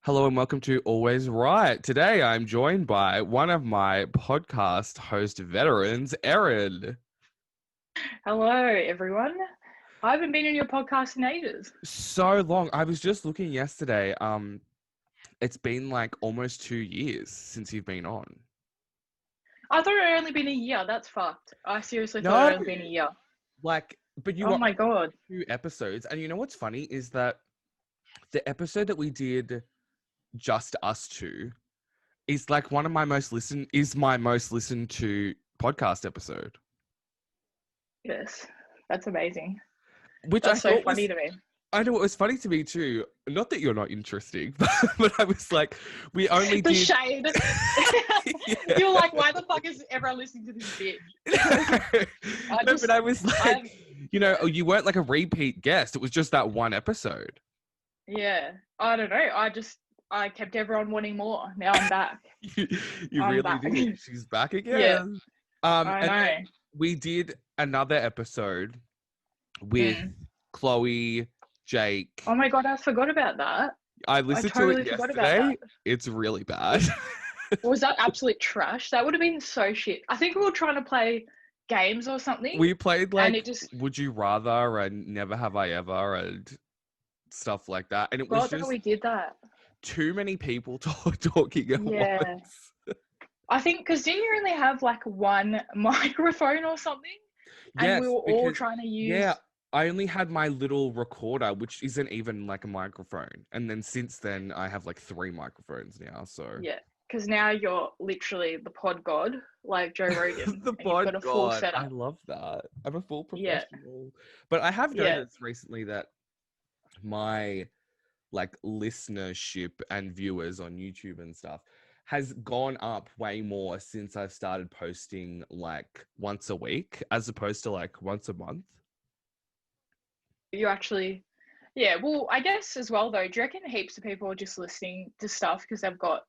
Hello and welcome to Always Right. Today I'm joined by one of my podcast host veterans, Erin. Hello, everyone. I haven't been on your podcast in ages. So long. I was just looking yesterday. It's been like almost 2 years since you've been on. I thought it had only been a year. That's fucked. I seriously thought it No, had only been a year. but you Oh were my on God. 2 episodes, and you know what's funny is that the episode that we did, just us two, is like my most listened to podcast episode. Yes, that's amazing. Which I That's so thought funny was, to me. I know it was funny to me too. Not that you're not interesting, but I was like, we only The did. shade. Yeah. You're like, why the fuck is everyone listening to this bitch? But I was like, you weren't like a repeat guest. It was just that one episode. Yeah, I don't know. I kept everyone wanting more. Now I'm back. You I'm really back. did. She's back again. Yeah, And I then know. we did another episode with Chloe, Jake. Oh my God, I forgot about that. I listened to totally it forgot about yesterday. that. It's really bad. Was that absolute trash? That would have been so shit. I think we were trying to play games or something. We played And like it just Would You Rather and Never Have I Ever and stuff like that. And it was forgot that just we did that. too many people talking at Yeah. once. I think because didn't you only have like one microphone or something? And Yes, we were all because, trying to use. yeah, I only had my little recorder, which isn't even like a microphone. And then since then, I have like 3 microphones now. So Yeah. Because now you're literally the pod god, like Joe Rogan. the and you've got a full God, I setup. love that. I'm a full Yeah. professional. But I have Yeah. noticed recently that my like listenership and viewers on YouTube and stuff has gone up way more since I've started posting like once a week as opposed to like once a month. You actually. Yeah. Well, I guess as well, though, do you reckon heaps of people are just listening to stuff because they've got,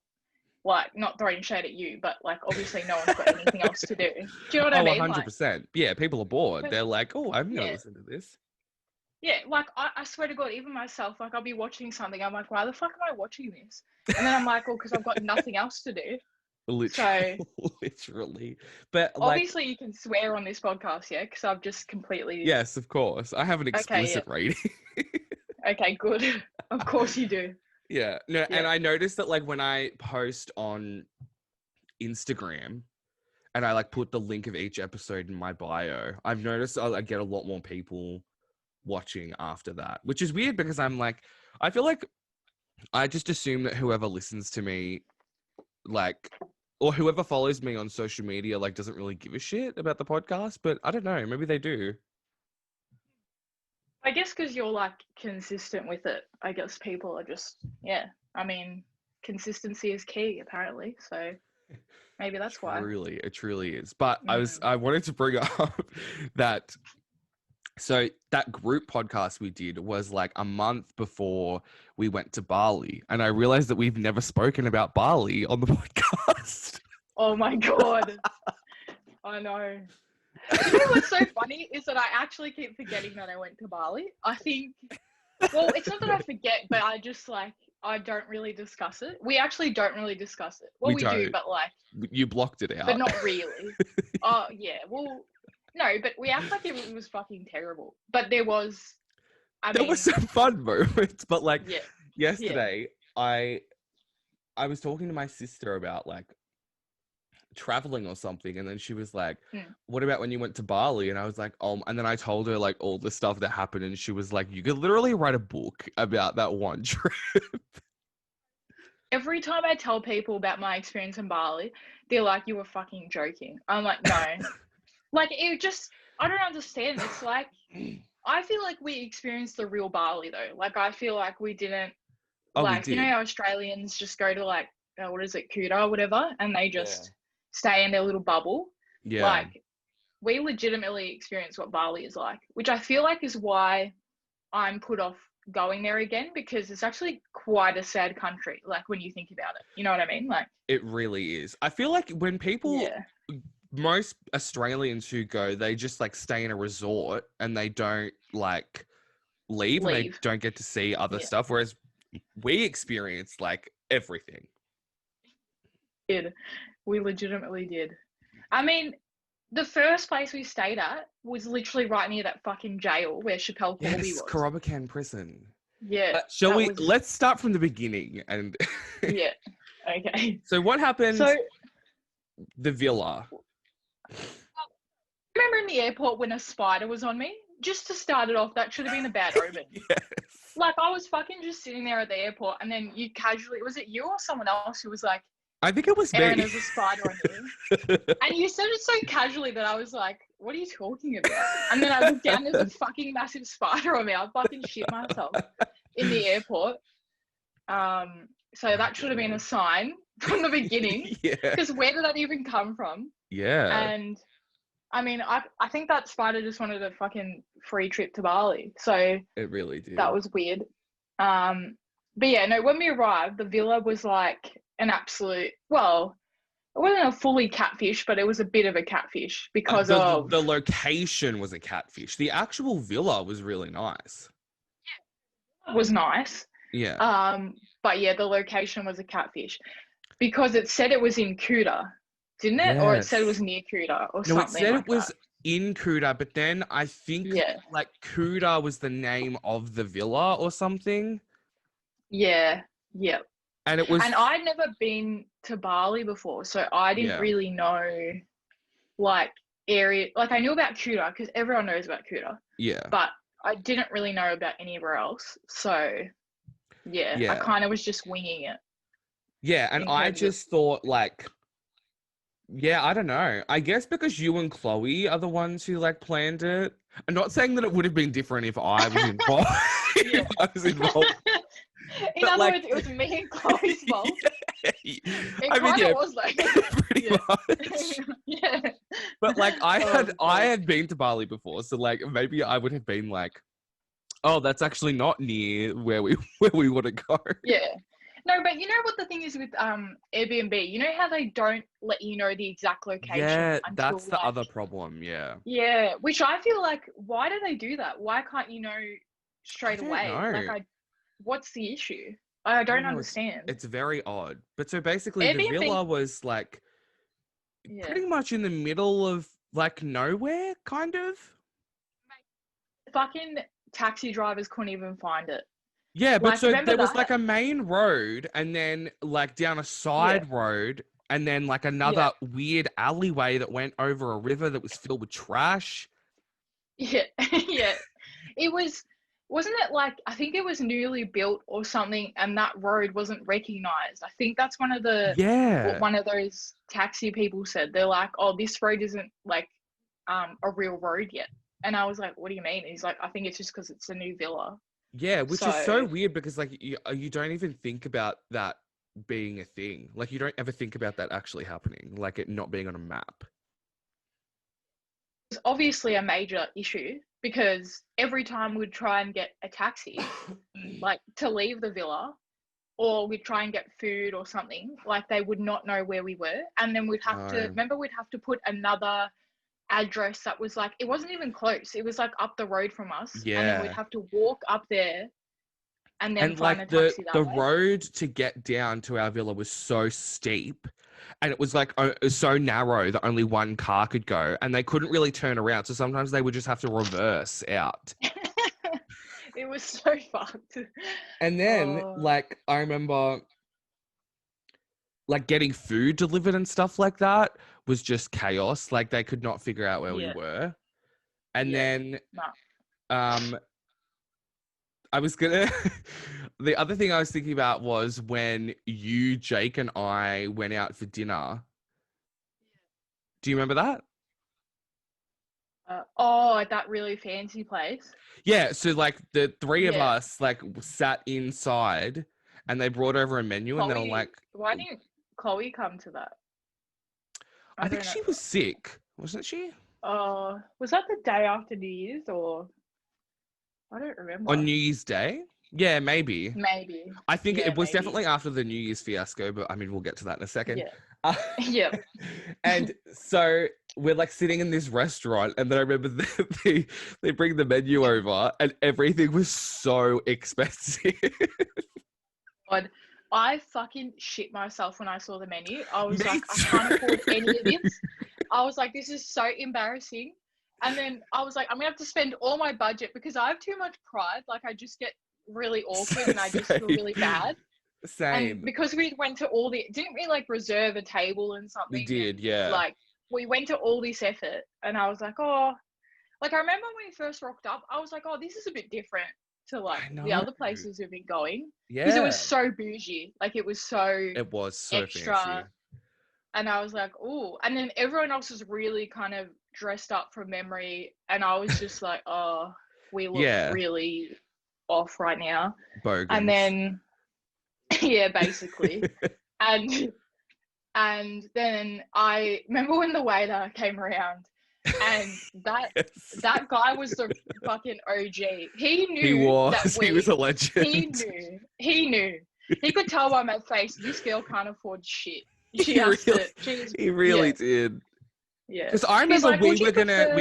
like, not throwing shade at you, but like obviously no one's got anything else to do. Do you know what I mean? 100%. Yeah, people are bored. But, They're like, oh, I'm going to yeah, listen to this. yeah. Like I swear to God, even myself, like I'll be watching something, I'm like, why the fuck am I watching this? And then I'm like, well, because I've got nothing else to do. Literally. So Literally. But like, obviously you can swear on this podcast, yeah, because I've just completely. yes, of course. I have an explicit rating. Okay, good. Of course you do. Yeah. No, Yeah. and I noticed that like when I post on Instagram and I like put the link of each episode in my bio, I've noticed I get a lot more people watching after that, which is weird because I'm like, I feel like I just assume that whoever listens to me, like, or whoever follows me on social media, like, doesn't really give a shit about the podcast, but I don't know, maybe they do. I guess because you're like consistent with it. I guess people are just, yeah. I mean, consistency is key apparently. So maybe that's why. It truly is. But I wanted to bring up that. So that group podcast we did was like a month before we went to Bali. And I realized that we've never spoken about Bali on the podcast. Oh my God. I know. You know what's so funny is that I actually keep forgetting that I went to Bali. I think, well, it's not that I forget, but I just like, I don't really discuss it. We actually don't really discuss it. Well, we do, but like. You blocked it out. But not really. Oh, yeah. Well, no, but we act like it was fucking terrible. But there was, there were some fun moments, but like yesterday, yeah. I was talking to my sister about like traveling or something, and then she was like, what about when you went to Bali? And I was like, and then I told her like all the stuff that happened, and she was like, you could literally write a book about that one trip. Every time I tell people about my experience in Bali, they're like, you were fucking joking. I'm like, no. Like, it just, I don't understand. It's like, I feel like we experienced the real Bali though. Like, I feel like we didn't, like, you know how Australians just go to like, what is it, Kuta or whatever, and they just stay in their little bubble. Yeah. Like, we legitimately experienced what Bali is like, which I feel like is why I'm put off going there again, because it's actually quite a sad country, like when you think about it. You know what I mean? Like, it really is. I feel like when people, most Australians who go, they just like stay in a resort and they don't like leave. And they don't get to see other stuff. Whereas we experienced like everything. We legitimately did. I mean, the first place we stayed at was literally right near that fucking jail where Chappelle Corby Yes, was. Corobican prison. Yeah. Shall we? Let's start from the beginning. And yeah. Okay. So what happened? So the villa. Remember in the airport when a spider was on me? Just to start it off, that should have been a bad omen. Yes. Like, I was fucking just sitting there at the airport, and then you casually, was it you or someone else who was like, I think it was Erin, me. there's a spider on you. And you said it so casually that I was like, what are you talking about? And then I looked down, there's a fucking massive spider on me. I fucking shit myself in the airport. So that should have been a sign from the beginning. Yeah. Because where did that even come from? Yeah. And I mean, I think that spider just wanted a fucking free trip to Bali. So it really did. that was weird. But yeah, no, when we arrived, the villa was like an absolute, well, it wasn't a fully catfish, but it was a bit of a catfish because the location was a catfish. The actual villa was really nice. It was nice. Yeah. But yeah, the location was a catfish because it said it was in Kuta, didn't it? Yes. Or it said it was near Kuta or something. No, it said like it was that. in Kuta, but then I think like Kuta was the name of the villa or something. Yeah. Yeah. And it was. And I'd never been to Bali before, so I didn't really know like area. Like I knew about Kuta because everyone knows about Kuta. Yeah. But I didn't really know about anywhere else. So yeah. I kind of was just winging it. Yeah, and I just thought like, yeah, I don't know. I guess because you and Chloe are the ones who like planned it. I'm not saying that it would have been different if I was involved. If I was involved. In other words, it was me and Chloe's fault. It kind of was like pretty much. Yeah. But like I had been to Bali before, so like maybe I would have been like, oh, that's actually not near where we want to go. Yeah. No, but you know what the thing is with Airbnb? You know how they don't let you know the exact location? Yeah, until, that's the other problem, yeah. Yeah, which I feel like, why do they do that? Why can't you know straight away? Like, what's the issue? I don't understand. It's very odd. But so basically Airbnb, the villa was like pretty much in the middle of like nowhere, kind of. Fucking taxi drivers couldn't even find it. Yeah, but like, so there was like a main road and then like down a side road and then like another weird alleyway that went over a river that was filled with trash. Yeah, yeah. It wasn't it like, I think it was newly built or something and that road wasn't recognized. I think that's one of those taxi people said. They're like, oh, this road isn't like a real road yet. And I was like, what do you mean? And he's like, I think it's just because it's a new villa. Yeah, which is so weird because like you don't even think about that being a thing. Like you don't ever think about that actually happening, like it not being on a map. It's obviously a major issue because every time we'd try and get a taxi, like to leave the villa, or we'd try and get food or something, like they would not know where we were. And then we'd have to put another address that was like, it wasn't even close, it was like up the road from us, and then we'd have to walk up there and then find like a taxi the road to get down to our villa was so steep and it was like so narrow that only one car could go and they couldn't really turn around, so sometimes they would just have to reverse out. It was so fucked. And then like I remember like getting food delivered and stuff like that was just chaos. Like they could not figure out where we were. And then I was gonna the other thing I was thinking about was when you, Jake, and I went out for dinner. Do you remember that? At that really fancy place. Yeah, so like the three of us like sat inside and they brought over a menu. Chloe, and they were like, why didn't Chloe come to that? I think she was sick, wasn't she? Was that the day after New Year's or I don't remember. On New Year's Day? Yeah, maybe. Maybe. I think it was definitely after the New Year's fiasco, but I mean, we'll get to that in a second. Yeah. And so we're like sitting in this restaurant, and then I remember they bring the menu over, and everything was so expensive. I fucking shit myself when I saw the menu. I was Me like, I too. can't afford any of this. I was like, this is so embarrassing. And then I was like, I'm gonna have to spend all my budget because I have too much pride. Like I just get really awkward and I just feel really bad. And Same. because we went to didn't we like reserve a table and We something? did, And yeah. like we went to all this effort and I was like, oh, like I remember when we first rocked up, I was like, oh, this is a bit different to like I know. the other places we've been going. Yeah. Because it was so bougie. Like it was so It was so extra. fancy. And I was like, oh, and then everyone else was really kind of dressed up from memory. And I was just like, oh, we look really off right now. Bogans. And then, yeah, basically. and then I remember when the waiter came around and that guy was the fucking OG. He knew he was a legend. He knew. He could tell by my face, this girl can't afford shit. He really did. Yeah. Because I remember like, we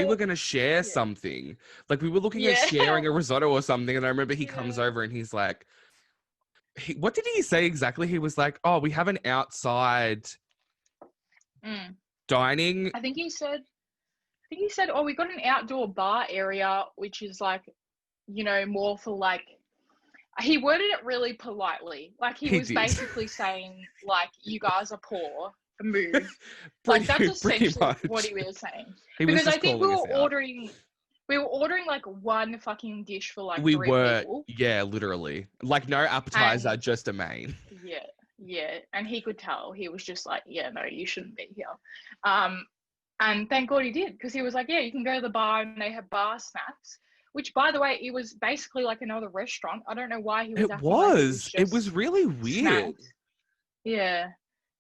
were gonna share something. Like we were looking at sharing a risotto or something, and I remember he comes over and he's like, what did he say exactly? He was like, oh, we have an outside dining. I think he said, oh, we got an outdoor bar area, which is like, you know, more for like, he worded it really politely. Like he was basically saying like, you guys are poor, move. Like that's essentially what he was saying. Because I think we were ordering like one fucking dish for like three people. Yeah, literally. Like no appetizer, just a main. Yeah. And he could tell. He was just like, yeah, no, you shouldn't be here. And thank God he did, because he was like, yeah, you can go to the bar and they have bar snacks. Which, by the way, it was basically like another restaurant. I don't know why he was. It was really weird. Snacks. Yeah,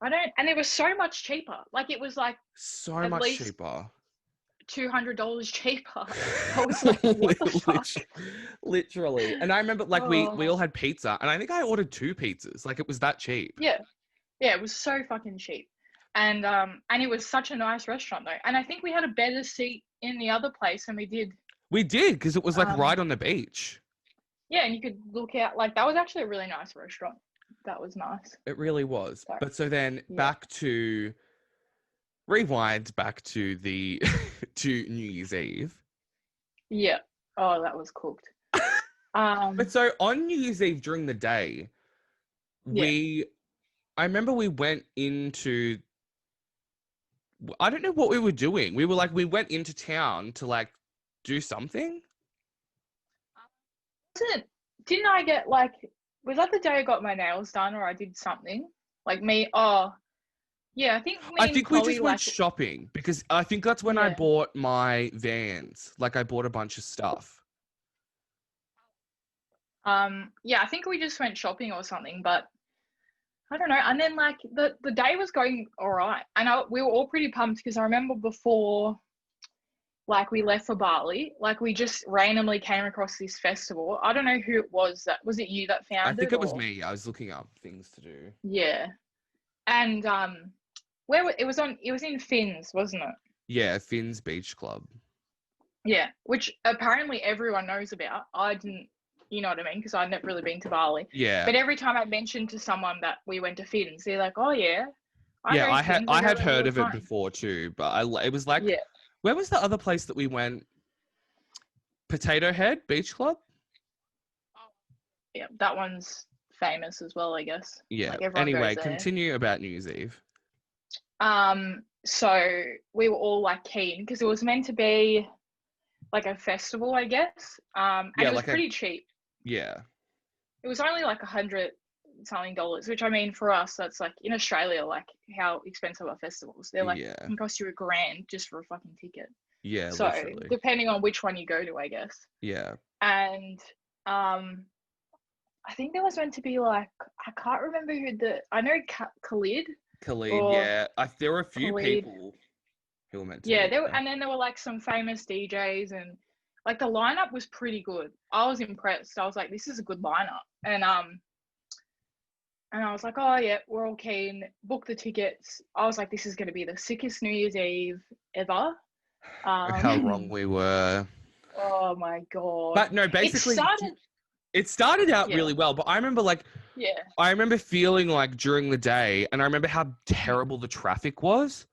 and it was so much cheaper. Like it was like so much cheaper. $200 cheaper. I was like, what the fuck? Literally. And I remember like we all had pizza, and I think I ordered 2 pizzas. Like it was that cheap. Yeah, it was so fucking cheap. And it was such a nice restaurant though. And I think we had a better seat in the other place than we did. We did, because it was like right on the beach. Yeah, and you could look out. Like that was actually a really nice restaurant. That was nice. It really was. Sorry. But so then rewind back to the to New Year's Eve. Yeah. Oh, that was cooked. But so on New Year's Eve during the day, I remember we went into, I don't know what we were doing. We went into town to like do something. Didn't I get like, was that the day I got my nails done or I did something? Like me, I think we just went shopping, because I think that's when I bought my Vans. Like I bought a bunch of stuff. I think we just went shopping or something, but I don't know. And then like the day was going all right. And we were all pretty pumped, because I remember before like we left for Bali, like we just randomly came across this festival. I don't know who it was. Was it you that found it? I think it was me. I was looking up things to do. Yeah. And it was in Finn's, wasn't it? Yeah, Finn's Beach Club. Yeah, which apparently everyone knows about. I didn't, you know what I mean? Because I'd never really been to Bali. Yeah. But every time I mentioned to someone that we went to Finn's, they're like, "Oh yeah." I had heard of it before too, but it was like, where was the other place that we went? Potato Head Beach Club. Yeah, that one's famous as well, I guess. Yeah. Like anyway, continue about New Year's Eve. So we were all like keen, because it was meant to be like a festival, I guess. And it was pretty cheap. Yeah. It was only like $100 something, which I mean for us, that's like in Australia, like how expensive are festivals? They're like, it can cost you $1,000 just for a fucking ticket. Yeah. So literally. depending on which one you go to, I guess. Yeah. And I think there was meant to be like, I can't remember I know Khalid. Yeah. There were a few people who were meant to. Yeah, and then there were like some famous DJs, and like the lineup was pretty good. I was impressed. I was like, this is a good lineup. And I was like, oh yeah, we're all keen. Book the tickets. I was like, this is going to be the sickest New Year's Eve ever. How wrong we were. Oh my God. But no, basically, it started out really well. But I remember like Yeah. I remember feeling like during the day, and I remember how terrible the traffic was,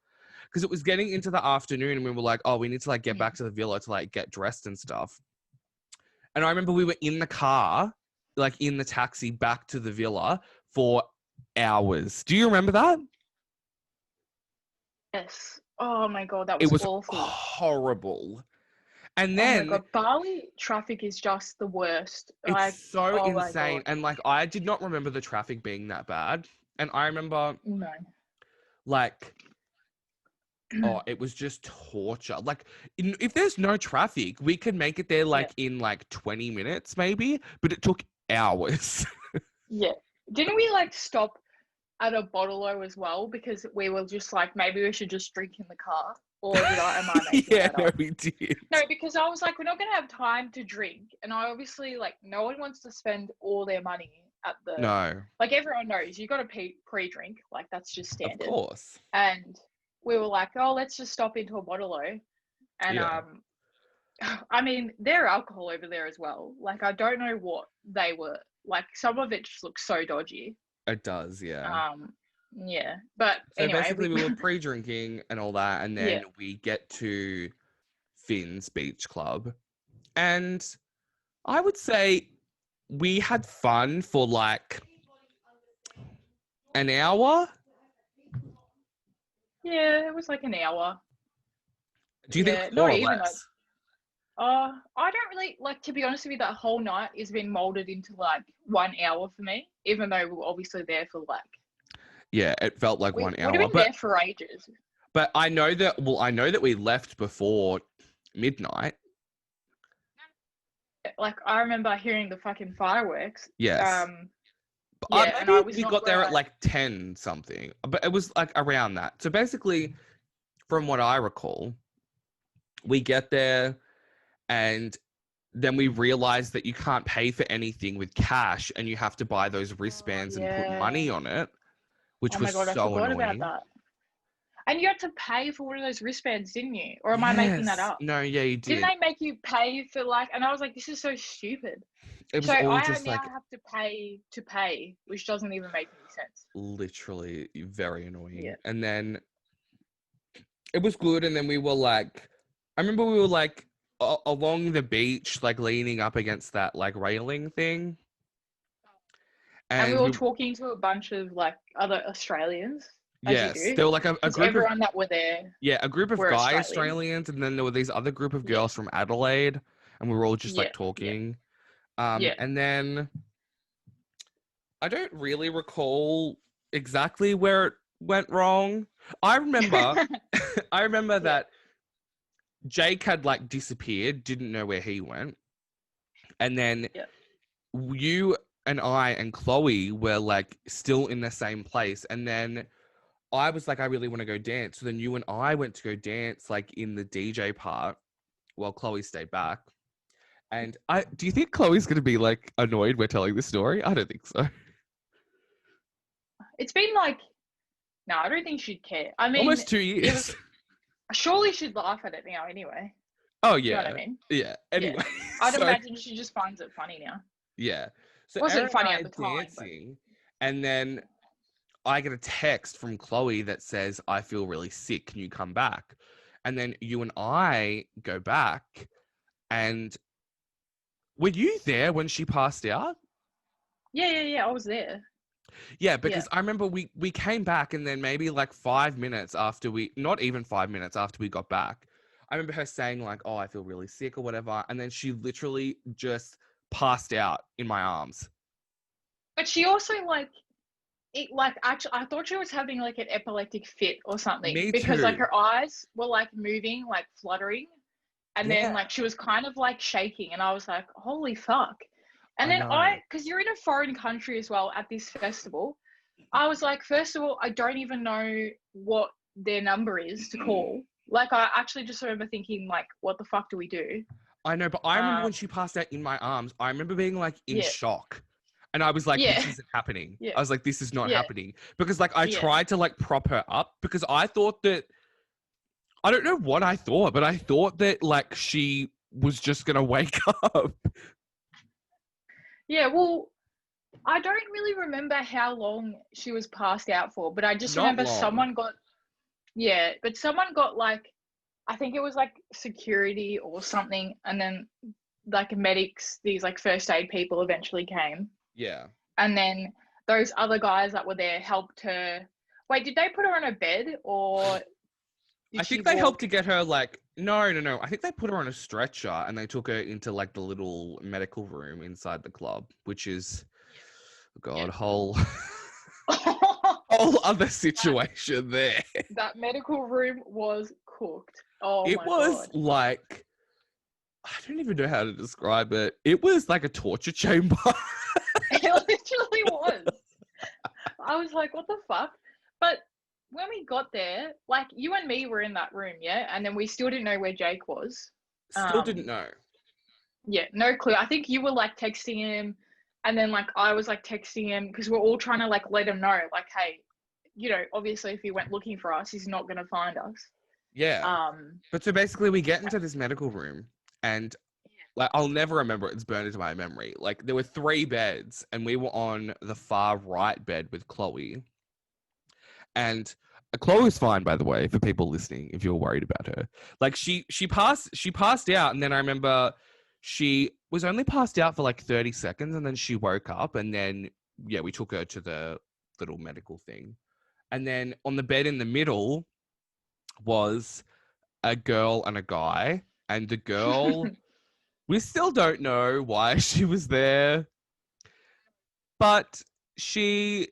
because it was getting into the afternoon and we were like, oh, we need to like get back to the villa to like get dressed and stuff. And I remember we were in the car, like in the taxi back to the villa for hours. Do you remember that? Yes. Oh my God, that It was was awful. horrible. And Oh my then God, Bali traffic is just the worst. it's Like, so oh my insane. God. And like, I did not remember the traffic being that bad. And I remember No. like, oh, it was just torture. Like, if there's no traffic, we could make it there like in like 20 minutes maybe, but it took hours. Yeah. Didn't we like stop at a bottle-o as well because we were just like, maybe we should just drink in the car? Or am I making Yeah, that no, up? we did. No, because I was like, we're not going to have time to drink. And I obviously, like, no one wants to spend all their money at the, No, like, everyone knows you got to pre-drink. Like, that's just of standard. course. And we were like, oh, let's just stop into a bottle-o. And, Yeah. I mean, there are alcohol over there as well. Like, I don't know what they were. Like, some of it just looks so dodgy. It does, yeah. Yeah. But So anyway, basically we were pre-drinking and all that, and then yeah. we get to Finn's Beach Club. And I would say we had fun for like an hour. Yeah, it was like an hour. Do you think not more or even less? I don't really like, to be honest with you, that whole night has been molded into like 1 hour for me, even though we were obviously there for like, Yeah, it felt like we 1 would hour. have been there for ages. But I know that we left before midnight. Like, I remember hearing the fucking fireworks. Yes. Yeah, and I maybe was we not got there where at like 10 something, but it was like around that. So basically, from what I recall, we get there and then we realize that you can't pay for anything with cash and you have to buy those wristbands and put money on it, which Oh my was God, I so forgot about annoying. that. And you had to pay for one of those wristbands, didn't you? Or am I making that Yes. up? No, yeah, you did. Didn't they make you pay for like, and I was like, this is so stupid. It was So all I just now like have to pay, which doesn't even make any sense. literally very annoying. Yeah. And then it was good. And then we were like, I remember we were like along the beach, like leaning up against that like railing thing. And we And were talking to a bunch of like other Australians, as you yes, do. there were like a Because group of, everyone that were there yeah, a group of were guy Australian. Australians, and then there were these other group of Yeah. girls from Adelaide, and we were all just like Yeah. talking. Yeah. And then I don't really recall exactly where it went wrong. I remember that Jake had like disappeared, didn't know where he went. And then you and I and Chloe were like still in the same place. And then I was like, I really want to go dance. So then you and I went to go dance like in the DJ part while Chloe stayed back. And do you think Chloe's going to be like annoyed we're telling this story? I don't think so. It's been like, no, I don't think she'd care. I mean, almost 2 years. Surely she'd laugh at it now anyway. Oh, You yeah. know what I mean? Yeah. Anyway. I'd imagine she just finds it funny now. Yeah. So It wasn't Erin funny and I at the time. dancing, and then I get a text from Chloe that says, I feel really sick. Can you come back? And then you and I go back, and were you there when she passed out? Yeah. I was there. Yeah, because I remember we came back, and then maybe like 5 minutes after not even 5 minutes after we got back, I remember her saying like, oh, I feel really sick or whatever. And then she literally just passed out in my arms. But she also actually, I thought she was having like an epileptic fit or something. Me because too. like her eyes were like moving, like fluttering. And then like she was kind of like shaking. And I was like, holy fuck. And then because you're in a foreign country as well at this festival, I was like, first of all, I don't even know what their number is to call. Like, I actually just remember thinking, like, what the fuck do we do? I know, but I remember when she passed out in my arms, I remember being like in shock. And I was like, this isn't happening. I was like, this is not happening. Because like I tried to like prop her up because I thought that, I don't know what I thought, but I thought that like she was just going to wake up. Yeah, well, I don't really remember how long she was passed out for, but I just Not remember long. someone got like, I think it was like security or something, and then like medics, these like first aid people eventually came, Yeah. and then those other guys that were there helped her. Wait, did they put her on a bed or I did she think they helped walk? to get her like no. I think they put her on a stretcher and they took her into like the little medical room inside the club, which is God, whole whole other that situation there. that medical room was cooked. Oh It my was god. like I don't even know how to describe it. It was like a torture chamber. It literally was. I was like, what the fuck? But when we got there, like you and me were in that room, yeah? And then we still didn't know where Jake was. Still didn't know. Yeah, no clue. I think you were like texting him and then like I was like texting him because we're all trying to like let him know, like, hey, obviously if he went looking for us, he's not gonna find us. Yeah. Um But so basically we get into this medical room and like I'll never remember it. It's burned into my memory. Like there were 3 beds and we were on the far right bed with Chloe. And Chloe was fine, by the way, for people listening, if you're worried about her. Like she passed out, and then I remember she was only passed out for like 30 seconds, and then she woke up, and then yeah, we took her to the little medical thing. And then on the bed in the middle was a girl and a guy, and the girl we still don't know why she was there, but she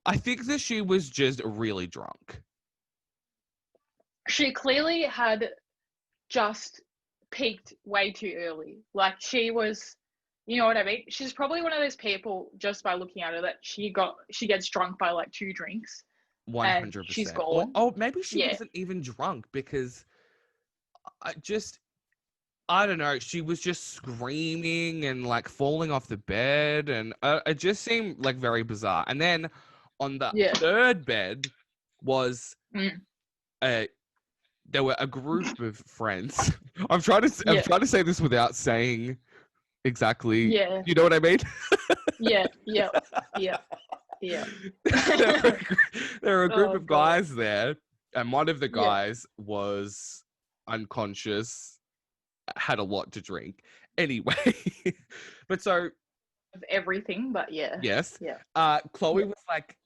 I think that she was just really drunk. she clearly had just peaked way too early. Like she was, you know what I mean? She's probably one of those people just by looking at her that she gets drunk by like 2 drinks and she's 100%. Or gone. oh, maybe she Yeah. wasn't even drunk because I just I don't know. She was just screaming and like falling off the bed, and it just seemed like very bizarre. And then on the Yeah. third bed was Mm. a there were a group of friends. I'm Yeah. trying to say this without saying exactly. Yeah. You know what I mean? Yeah. Yeah. Yeah. Yeah. there, were, there were a group Oh of god. guys there, and one of the Yeah. guys was unconscious, had a lot to drink. Anyway, but so Of everything, but yeah. yes, Yeah. Chloe Yeah. was like,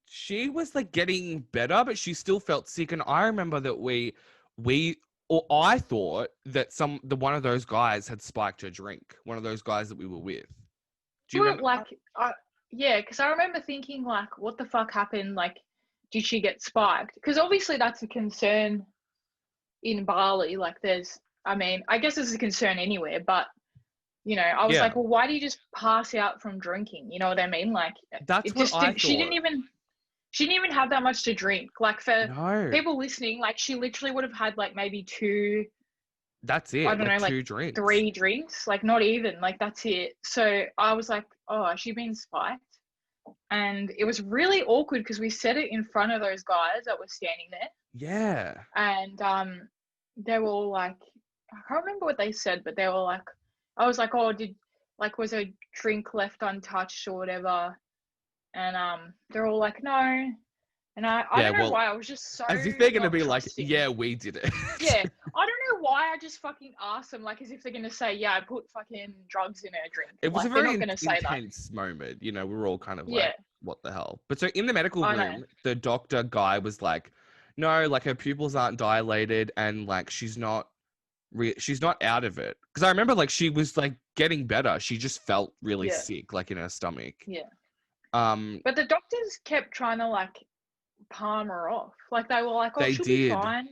she was like getting better, but she still felt sick. And I remember that or I thought that one of those guys had spiked her drink. One of those guys that we were with. Do you Well, remember that? like, yeah, because I remember thinking, like, what the fuck happened? Like, did she get spiked? Because obviously that's a concern in Bali. Like, I mean, I guess it's a concern anywhere, but, I was Yeah, like, well, why do you just pass out from drinking? You know what I mean? Like, that's it what just I didn't, thought. she didn't even have that much to drink. Like, for No, people listening, like, she literally would have had, like, maybe two, that's I it. don't Like know, like 2 drinks. 3 drinks, like, not even, like, that's it. So I was like, oh, has she been spiked? And it was really awkward because we said it in front of those guys that were standing there, Yeah. and they were all like, I can't remember what they said, but they were like, I was like, oh, was a drink left untouched or whatever? And they're all like, no. And I Yeah, don't know well, why I was just so as if they're gonna not be like, trusting. yeah, we did it. Yeah, I don't know why I just fucking asked them, like, as if they're gonna say, yeah, I put fucking drugs in her drink. It was a Like, they're very not gonna say that. intense moment. You know, we were all kind of Yeah, like, what the hell? But so in the medical I know. room, the doctor guy was like, no, like her pupils aren't dilated and like she's not out of it. Because I remember like she was like getting better. She just felt really Yeah, sick, like in her stomach. yeah. Um, But the doctors kept trying to like palm her off. Like they were like, "Oh, they she'll be did. fine.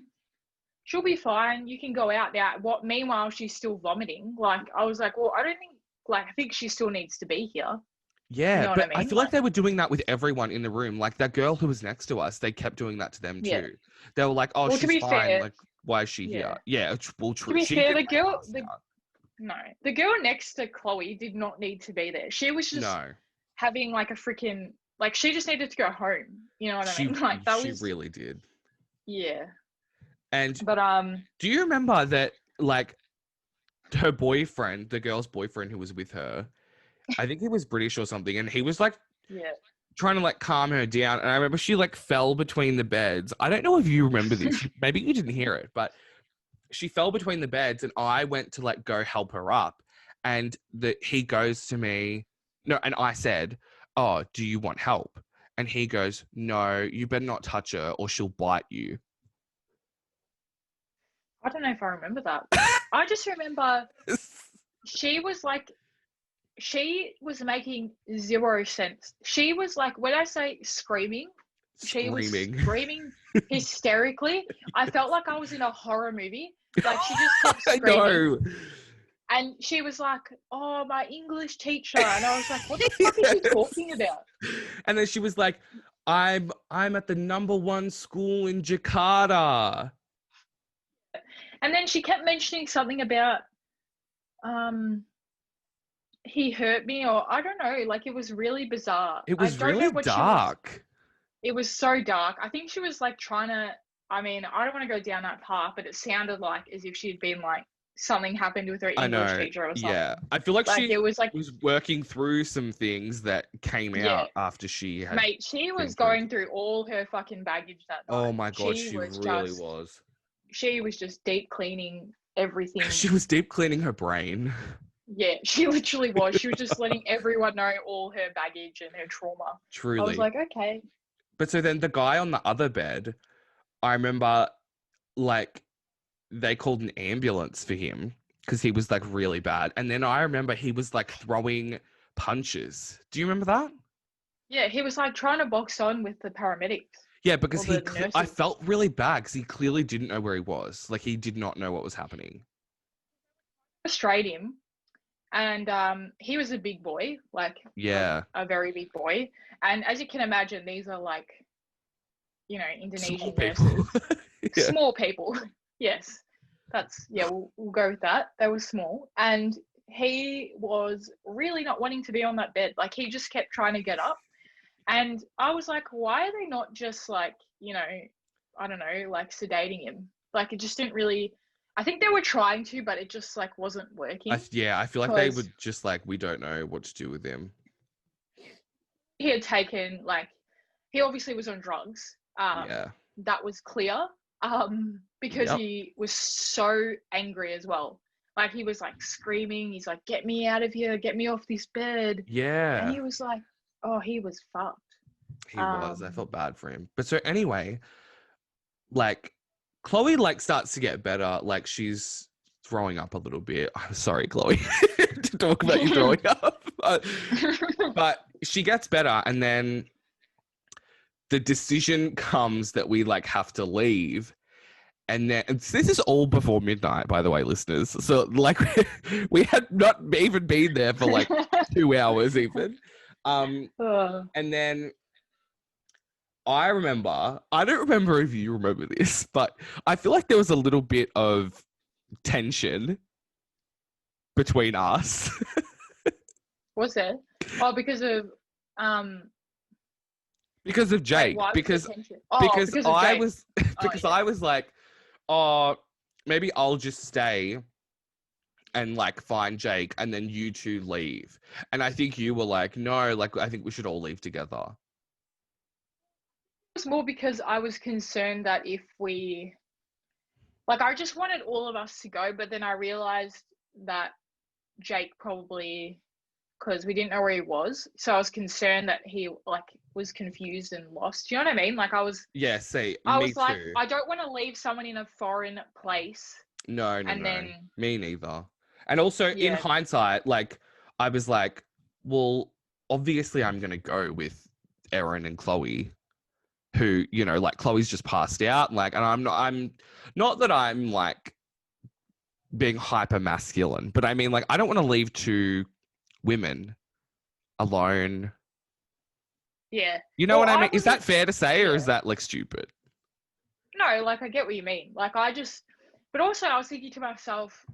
She'll be fine. You can go out now." What? Meanwhile, she's still vomiting. Like I was like, "Well, I don't think. Like I think she still needs to be here." You Yeah, know what I but I mean? feel like Like, they were doing that with everyone in the room. Like that girl who was next to us, they kept doing that to them yeah. too. They were like, "Oh, Well, to she's be fine. fair, Like, why is she here?" yeah. Yeah, well, To true. be She fair, didn't the like girl, pass the out. no, the girl next to Chloe did not need to be there. She was just No, having like a freaking like she just needed to go home. You know what I mean? she Like that she was really did. yeah. And But do you remember that like her boyfriend, the girl's boyfriend who was with her, I think he was British or something, and he was like Yeah. trying to like calm her down. And I remember she like fell between the beds. I don't know if you remember this. Maybe you didn't hear it, but she fell between the beds, and I went to like go help her up. And he goes to me, no, and I said, "Oh, do you want help?" And he goes, "No, you better not touch her, or she'll bite you." I don't know if I remember that. I just remember she was making zero sense. She was like, when I say screaming, she was Screaming. screaming hysterically. I felt like I was in a horror movie. Like she just kept I screaming. know. And she was like, "Oh, my English teacher." And I was like, "What the fuck is she talking about?" And then she was like, I'm at the #1 school in Jakarta. And then she kept mentioning something about he hurt me, or I don't know, like it was really bizarre. It I was don't really know what she was. dark. It was so dark. I think she was like trying to, I mean, I don't want to go down that path, but it sounded like as if she'd been like something happened with her I English know. teacher or something. Yeah. I feel like Like she it was like, was working through some things that came yeah, out after she had mate, she been was through. going through all her fucking baggage that night. Oh my God, she really was. She was just deep cleaning everything. She was deep cleaning her brain. Yeah, she literally was. She was just letting everyone know all her baggage and her trauma. Truly. I was like, okay. But so then the guy on the other bed, I remember like they called an ambulance for him because he was like really bad. And then I remember he was like throwing punches. Do you remember that? Yeah, he was like trying to box on with the paramedics. Yeah, because or the nurses. I felt really bad because he clearly didn't know where he was. Like he did not know what was happening. Straight him, and he was a big boy, like Yeah, a very big boy. And as you can imagine, these are like, you know, Indonesian small people. nurses, Yeah. small people. Yes, we'll go with that. They were small, and he was really not wanting to be on that bed. Like he just kept trying to get up. And I was like, why are they not just like, you know, I don't know, like sedating him? Like it just didn't really, I think they were trying to, but it just like wasn't working. I feel like they would just like, we don't know what to do with him. He had taken like, he obviously was on drugs. Yeah. That was clear. Because he was so angry as well. Like he was like screaming. He's like, "Get me out of here! Get me off this bed!" Yeah. And he was like, "Oh, he was fucked." He was. I felt bad for him. But so anyway, like Chloe like starts to get better. Like she's throwing up a little bit. I'm sorry, Chloe, to talk about you throwing up. But she gets better, and then the decision comes that we like have to leave. And then this is all before midnight, by the way, listeners. So like we had not even been there for like 2 hours even. And then I don't remember if you remember this, but I feel like there was a little bit of tension between us. Was there? Oh, because of Jake. wait, because because I Jake. was I was like, oh, maybe I'll just stay and like find Jake and then you two leave. And I think you were like, no, like I think we should all leave together. It was more because I was concerned that if we, like, I just wanted all of us to go, but then I realized that Jake probably, because we didn't know where he was, so I was concerned that he like was confused and lost. Do you know what I mean? Like I was. Yeah, see, I me was like, too. I don't want to leave someone in a foreign place. No. Then me neither. And also in hindsight, like I was like, well, obviously I'm gonna go with Erin and Chloe, who, you know, like Chloe's just passed out, like, and I'm not that I'm like being hyper masculine, but I mean, like, I don't want to leave 2 women alone. Yeah. You know what I mean? Is that fair to say, or is that like stupid? No, like I get what you mean. Like but also I was thinking to myself,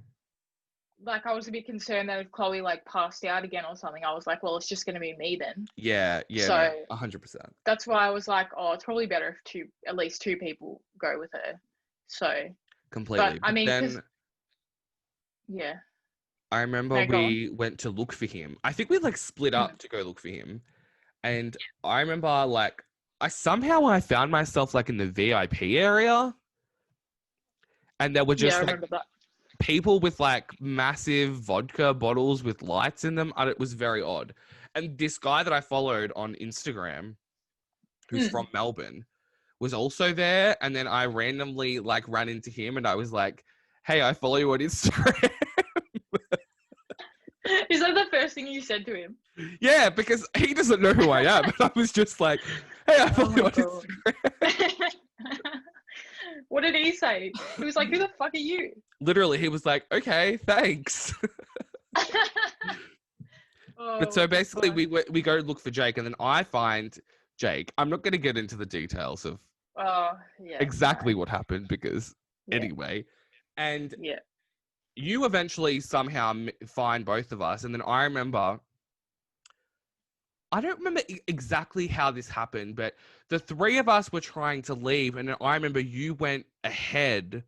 like I was a bit concerned that if Chloe like passed out again or something, I was like, well, it's just going to be me then. Yeah. So 100%. That's why I was like, oh, it's probably better if at least 2 people go with her. So completely. But I mean, then, yeah. I remember No, go on. we went to look for him. I think we like split Mm. up to go look for him. And I remember like I found myself like in the VIP area, and there were Yeah, I just like remember that. people with like massive vodka bottles with lights in them, and it was very odd. And this guy that I followed on Instagram, who's Mm. from Melbourne, was also there. And then I randomly like ran into him, and I was like, "Hey, I follow you on Instagram." Is that the first thing you said to him? Yeah, because he doesn't know who I am. And I was just like, "Hey, I Oh follow you my on god. Instagram." What did he say? He was like, "Who the fuck are you?" Literally, he was like, "Okay, thanks." But Oh, so what the basically, fuck? we go look for Jake, and then I find Jake. I'm not going to get into the details of Oh, yeah, no. exactly what happened because Yeah, anyway, and yeah. you eventually somehow find both of us, and then I remember. I don't remember exactly how this happened, but the three of us were trying to leave, and then I remember you went ahead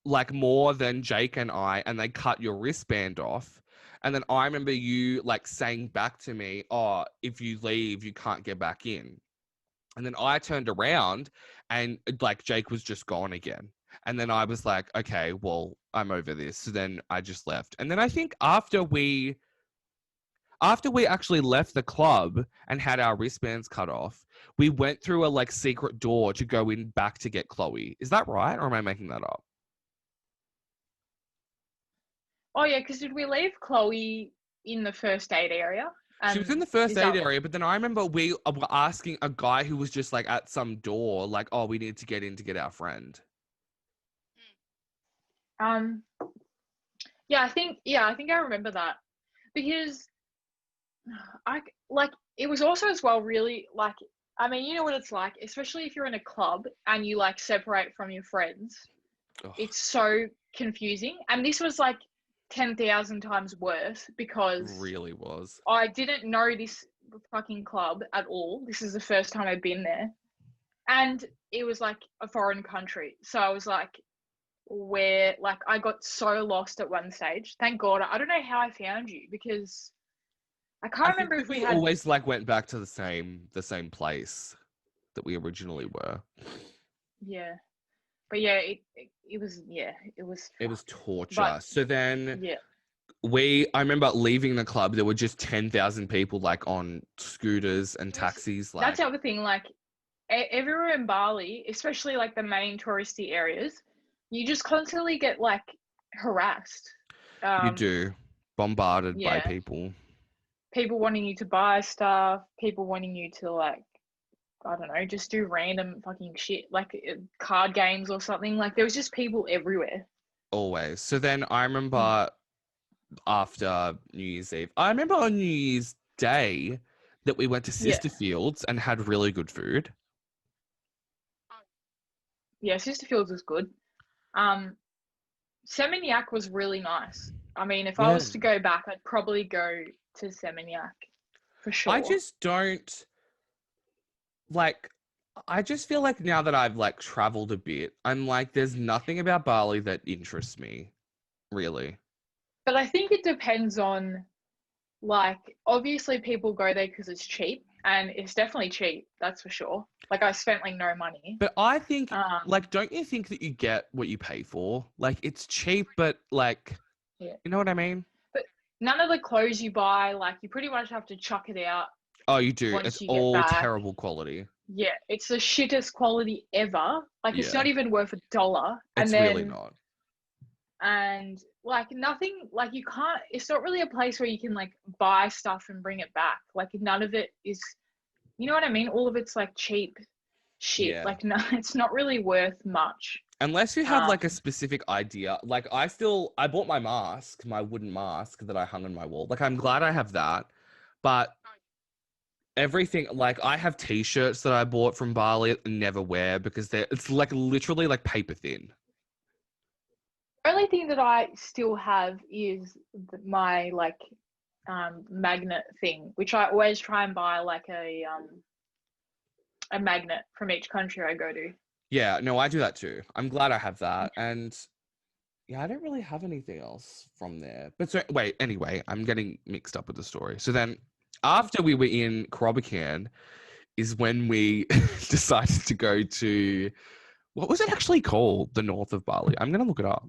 like more than Jake and they cut your wristband off. And then I remember you like saying back to me, "Oh, if you leave, you can't get back in." And then I turned around and like Jake was just gone again. And then I was like, "Okay, well, I'm over this." So then I just left. And then I think after we actually left the club and had our wristbands cut off, we went through a like secret door to go in back to get Chloe. Is that right? Or am I making that up? Oh, yeah, because did we leave Chloe in the first aid area? She was in And the first is aid that area, but then I remember we were asking a guy who was just like at some door, like, "Oh, we need to get in to get our friend." um I think I remember that because I like it was also as well really like I mean, you know what it's like, especially if you're in a club and you like separate from your friends. Ugh, It's so confusing. And this was like 10,000 times worse because really was. I didn't know this fucking club at all. This is the first time I'd been there. And it was like a foreign country. So I was like, where, like, I got so lost at one stage. Thank God. I don't know how I found you because I I can't think remember that if we we had, always like went back to the same place that we originally were. yeah. But yeah, it was, yeah, it was It was fucked. But torture. So then yeah, I remember leaving the club, there were just 10,000 people like on scooters and it was, taxis. that's Like, the other thing. Like, everywhere in Bali, especially like the main touristy areas, you just constantly get like harassed. you Um, do, bombarded by yeah, people. people wanting you to buy stuff, people wanting you to like, I don't know, just do random fucking shit, like card games or something. Like there was just people everywhere. Always. So then I Mm. remember after New Year's Eve, I remember on New Year's Day that we went to Yeah, Sisterfields and had really good food. yeah, Sisterfields was good. Um, Seminyak was really nice. I mean, if I Yeah. was to go back, I'd probably go to Seminyak for I sure. just don't like I just feel like now that I've like traveled a bit, I'm like there's nothing about Bali that interests me, really. But I think it depends on like obviously people go there because it's cheap and it's definitely cheap, that's for sure. Like I spent like no money. But I think Um like don't you think that you get what you pay for? Like it's cheap but like yeah. you know what I mean? But none of the clothes you buy, like you pretty much have to chuck it out Oh, you do. once It's you get all back. terrible quality. Yeah, it's the shittest quality ever. Like it's Yeah. not even worth $1. And It's really then not. and like nothing like you can't it's not really a place where you can like buy stuff and bring it back. Like none of it is, you know what I mean? All of it's like cheap shit. Yeah. Like no, it's not really worth much. Unless you have Um, like a specific idea. Like I bought my mask, my wooden mask that I hung on my wall. Like I'm glad I have that. But everything like I have t-shirts that I bought from Bali and never wear because it's like literally like paper thin. the only thing that I still have is my like magnet thing, which I always try and buy like a magnet from each country I go to. Yeah, no, I do that too. I'm glad I have that. And Yeah, I don't really have anything else from there. But so wait, anyway, I'm getting mixed up with the story. So then after we were in Kerobokan is when we decided to go to, what was it actually called? The north of Bali. I'm gonna look it up.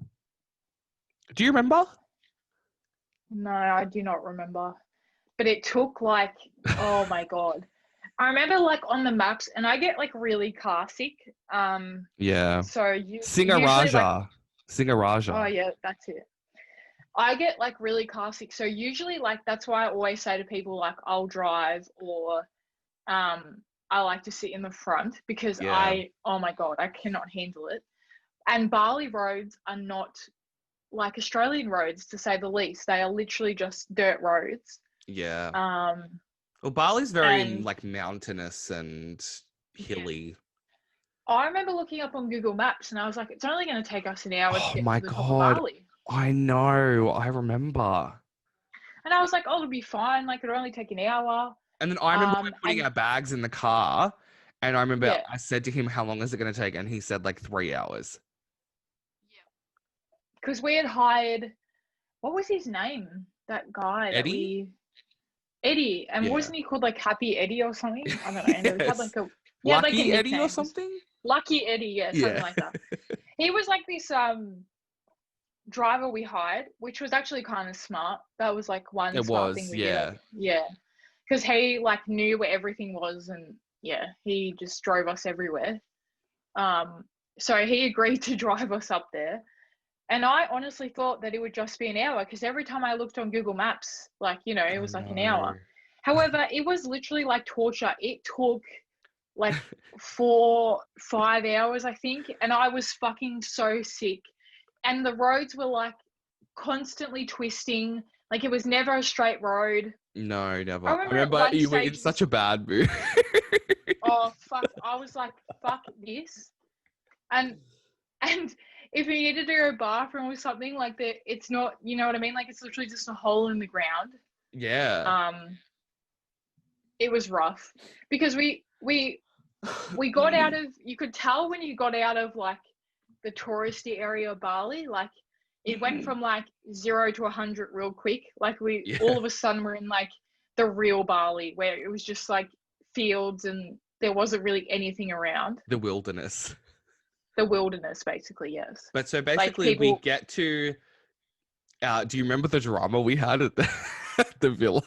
Do you remember? No, I do not remember. But it took like, oh my God. I remember like on the maps, and I get like really car sick. Yeah. So you usually like, Singaraja. Singaraja. oh yeah, that's it. I get like really car sick. So usually like that's why I always say to people like I'll drive, or I like to sit in the front because Yeah. oh my God, I cannot handle it. And Bali roads are not like Australian roads, to say the least. They are literally just dirt roads. Yeah. Um, Well, Bali's very and like mountainous and yeah, hilly. I remember looking up on Google Maps and I was like, it's only going to take us an hour to Oh get my to the top of God. Bali. I know. I remember. And I was like, oh, it'll be fine. Like, it'll only take an hour. And then I remember we were putting And our bags in the car, and I remember yeah, I said to him, "How long is it going to take?" And he said like 3 hours. because we had hired, what was his name? That guy that Eddie? Eddie. And Yeah. wasn't he called like Happy Eddie or something? I don't know. And he had Yes. like he had like a Lucky Eddie or nickname. something? Lucky Eddie, yeah, something Yeah. like that. He was like this driver we hired, which was actually kind of smart. That was like one It smart thing was, we did. yeah. Yeah. Because he like knew where everything was, and yeah, he just drove us everywhere. So he agreed to drive us up there. And I honestly thought that it would just be an hour, because every time I looked on Google Maps, like, you know, it I was like an know. hour. However, it was literally like torture. It took like 4-5 hours, I think. And I was fucking so sick. And the roads were like constantly twisting. Like it was never a straight road. No, never. I I remember at remember one you were in stage, such a bad mood. oh fuck, I was like, fuck this. And if you needed to go to the bathroom or something, like that, it's not, you know what I mean? Like it's literally just a hole in the ground. Yeah. It was rough because we got out of, you could tell when you got out of like the touristy area of Bali, like it went from like 0 to 100 real quick. Like Yeah. all of a sudden we're in like the real Bali, where it was just like fields and there wasn't really anything around. The wilderness. The wilderness, basically, yes. But so Like basically we people, get to, do you remember the drama we had at at the villa?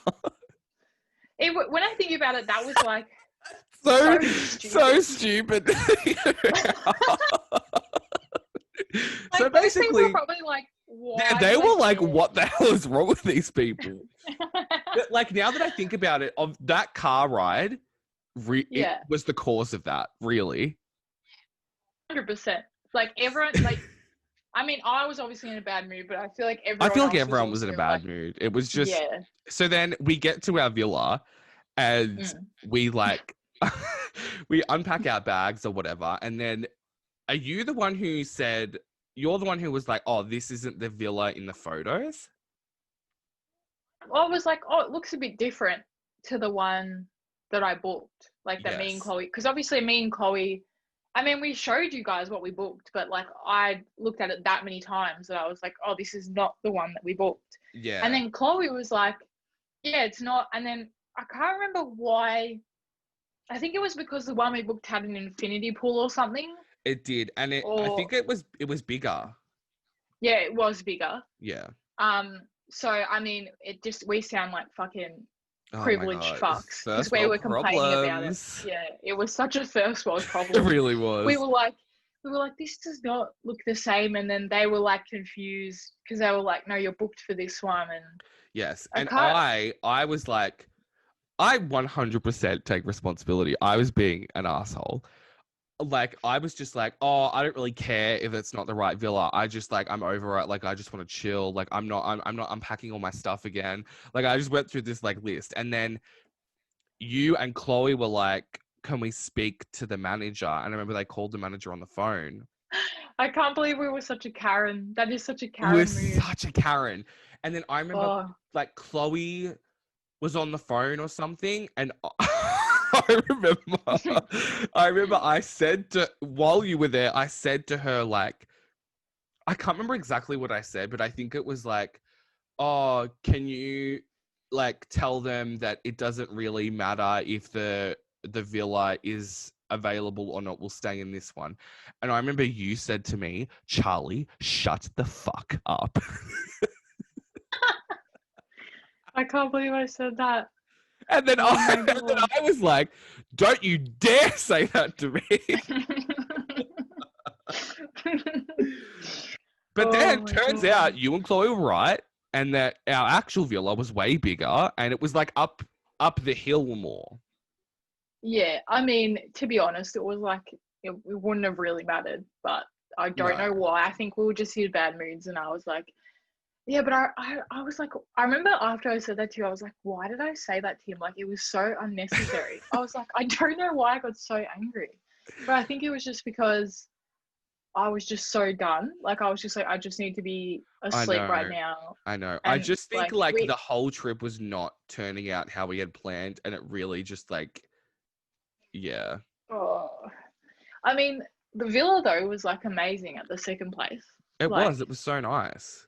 when I think about it, that was like so stupid. stupid. Like, So those people basically, were probably like, why? they were like, what the hell is wrong with these people? But like, now that I think about it, of that car ride, it was the cause of that, really. 100%. Like everyone, like, I mean, I was obviously in a bad mood, but I feel like everyone was in a bad mood. It was just, so then we get to our villa and we like, we unpack our bags or whatever. And then are you the one who said, you're the one who was like, oh, this isn't the villa in the photos? I was like, oh, it looks a bit different to the one that I booked. Like that me and Chloe, because obviously me and Chloe, I mean, we showed you guys what we booked, but like I looked at it that many times that I was like, oh, this is not the one that we booked. Yeah. And then Chloe was like, yeah, it's not. And then I can't remember why. I think it was because the one we booked had an infinity pool or something. It did. And I think it was bigger. Yeah, it was bigger. Yeah. So I mean, we sound like fucking privileged fucks because First we world were complaining about it. problems. Yeah, it was such a first world problem. It really was. We were like, this does not look the same, and then they were like confused because they were like, no, you're booked for this one, and yes, and I was like, I 100% take responsibility. I was being an asshole. Like, I was just like, oh, I don't really care if it's not the right villa. I just like, I'm over it. Like, I just want to chill. Like, I'm not unpacking all my stuff again. Like, I just went through this like list. And then you and Chloe were like, can we speak to the manager? And I remember they called the manager on the phone. I can't believe we were such a Karen. That is such a Karen move. Such a Karen. And then I remember like Chloe was on the phone or something. And I remember I said while you were there, I said to her, like, I can't remember exactly what I said, but I think it was like, oh, can you like tell them that it doesn't really matter if the villa is available or not, we'll stay in this one. And I remember you said to me, Charlie, shut the fuck up. I can't believe I said that. And then, Oh my and then God. I was like, don't you dare say that to me. But Oh then my turns God. out you and Chloe were right, and that our actual villa was way bigger, and it was like up the hill more. Yeah, I mean, to be honest, it was like it wouldn't have really mattered, but I don't No, know why. I think we were just in bad moods, and I was like, yeah, but I was like, I remember after I said that to you, I was like, why did I say that to him? Like, it was so unnecessary. I was like, I don't know why I got so angry, but I think it was just because I was just so done. Like, I was just like, I just need to be I asleep right know. now. I know. I And just think like, like the whole trip was not turning out how we had planned, and it really just like, yeah, oh, I mean, the villa though was like amazing at the second place. it Like, was. It was so nice.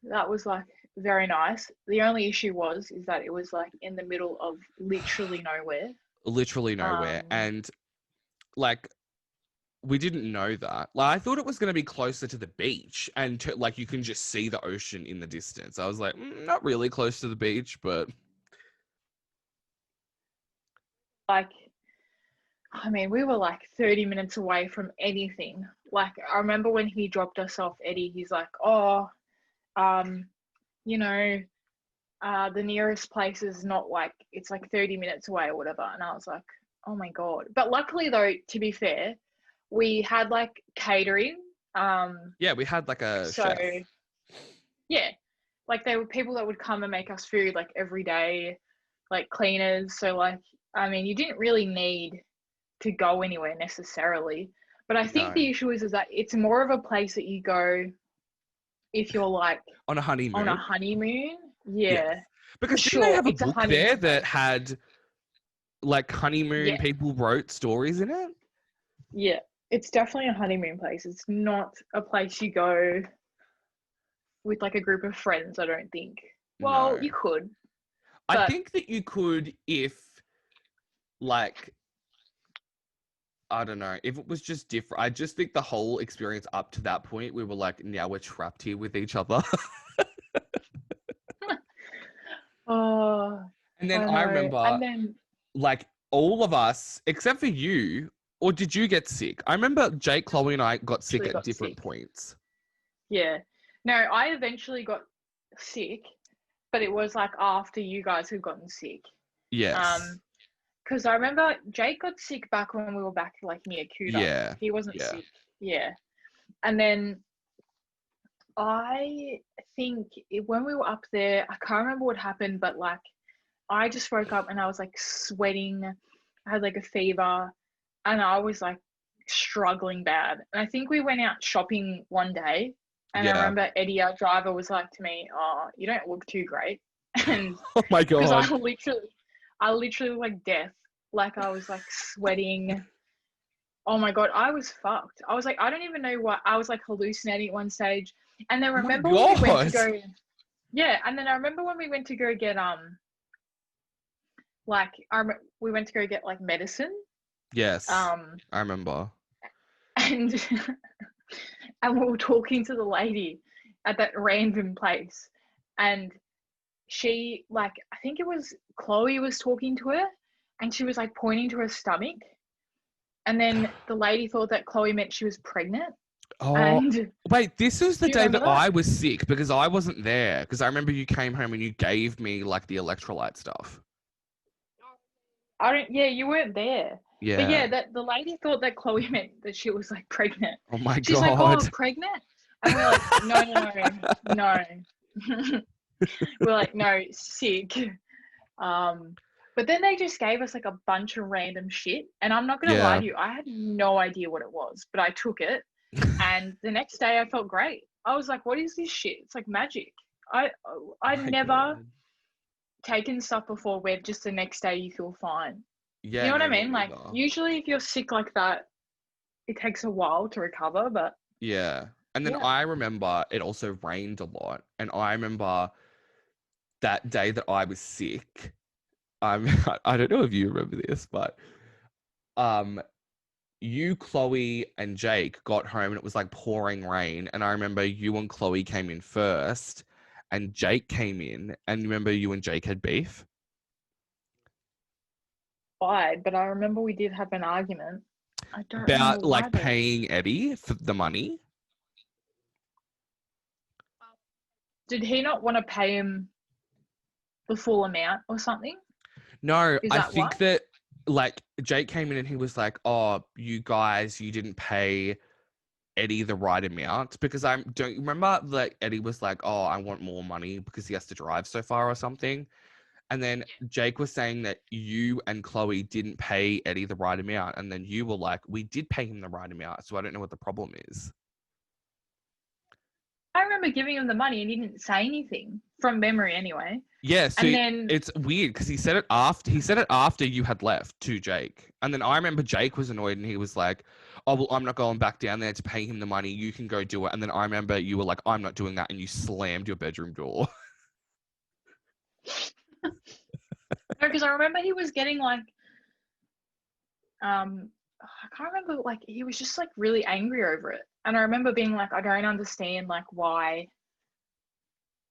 that was like very nice. The only issue is that it was like in the middle of literally nowhere. Literally nowhere, Um, and like we didn't know that. Like I thought it was going to be closer to the beach, and like you can just see the ocean in the distance. I was like, not really close to the beach, but like, I mean, we were like 30 minutes away from anything. Like, I remember when he dropped us off, Eddie, he's like, oh, um, you know, the nearest place is not like, it's like 30 minutes away or whatever. And I was like, oh my God. But luckily though, to be fair, we had like catering. yeah, we had like a So chef. yeah, like there were people that would come and make us food like every day, like cleaners. So like, I mean, you didn't really need to go anywhere necessarily. But I think No, the issue is that it's more of a place that you go if you're like on a on a honeymoon. honeymoon. Yes, Yeah, for because didn't they sure. have a It's a book there honeymoon that place. had like honeymoon Yeah, people wrote stories in it? yeah. It's definitely a honeymoon place. It's not a place you go with like a group of friends, I don't think. Well, No. you could, I but think that you could if, like, I don't know, if it was just different. I just think the whole experience up to that point, we were like, now we're trapped here with each other. oh, And then I I know. remember, And then like, all of us, except for you, or did you get sick? I remember Jake, Chloe, and I got sick actually at got different sick. points. Yeah. No, I eventually got sick, but it was like after you guys had gotten sick. Yes. Um, because I remember Jake got sick back when we were back like near Cuda. Yeah. He wasn't Yeah. sick. Yeah. And then I think when we were up there, I can't remember what happened, but like I just woke up and I was like sweating. I had like a fever and I was like struggling bad. And I think we went out shopping one day and I Yeah. remember Eddie, our driver, was like to me, oh, you don't look too great. And Oh my because God. I literally was like death. Like I was like sweating. Oh my God, I was fucked. I was like, I don't even know what, I was like hallucinating at one stage. And then Oh my remember when we went to God. go, yeah. And then I remember when we went to go get, like, we went to go get like medicine. Yes. Um, I remember. and, and we were talking to the lady at that random place. And she, like, I think it was Chloe was talking to her and she was like pointing to her stomach. And then the lady thought that Chloe meant she was pregnant. Oh, And do wait, this was the you day remember that that? I was sick because I wasn't there. Because I remember you came home and you gave me like the electrolyte stuff. I don't, yeah, you weren't there. But Yeah. yeah, that the lady thought that Chloe meant that she was like pregnant. Oh my She's like, oh, God. pregnant? And we're like, no, no, no, no. We're like, no, sick. Um, but then they just gave us like a bunch of random shit. And I'm not gonna lie Yeah. to you, I had no idea what it was, but I took it. And the next day I felt great. I was like, what is this shit? It's like magic. I I My never God. taken stuff before where just the next day you feel fine. You Yeah, know what I no, me mean? Like neither. usually if you're sick like that, it takes a while to recover, but Yeah. And then Yeah. I remember it also rained a lot. And I remember that day that I was sick. I don't know if you remember this, but um, you, Chloe, and Jake got home and it was like pouring rain. And I remember you and Chloe came in first, and Jake came in. And remember, you and Jake had beef Why? But I remember we did have an argument. I don't remember about why like though. paying Eddie for the money. Did he not want to pay him the full amount or something? No, Is I that why? think that like Jake came in and he was like, "Oh, you guys, you didn't pay Eddie the right amount," because I don't you remember like Eddie was like, "Oh, I want more money because he has to drive so far or something." And then Jake was saying that you and Chloe didn't pay Eddie the right amount, and then you were like, "We did pay him the right amount, so I don't know what the problem is." I remember giving him the money and he didn't say anything from memory anyway. Yeah, so And then it's weird because he said it after you had left to Jake. And then I remember Jake was annoyed and he was like, "Oh, well, I'm not going back down there to pay him the money. You can go do it." And then I remember you were like, "I'm not doing that." And you slammed your bedroom door. no, because I remember he was getting like I can't remember, like he was just like really angry over it. And I remember being like, I don't understand like why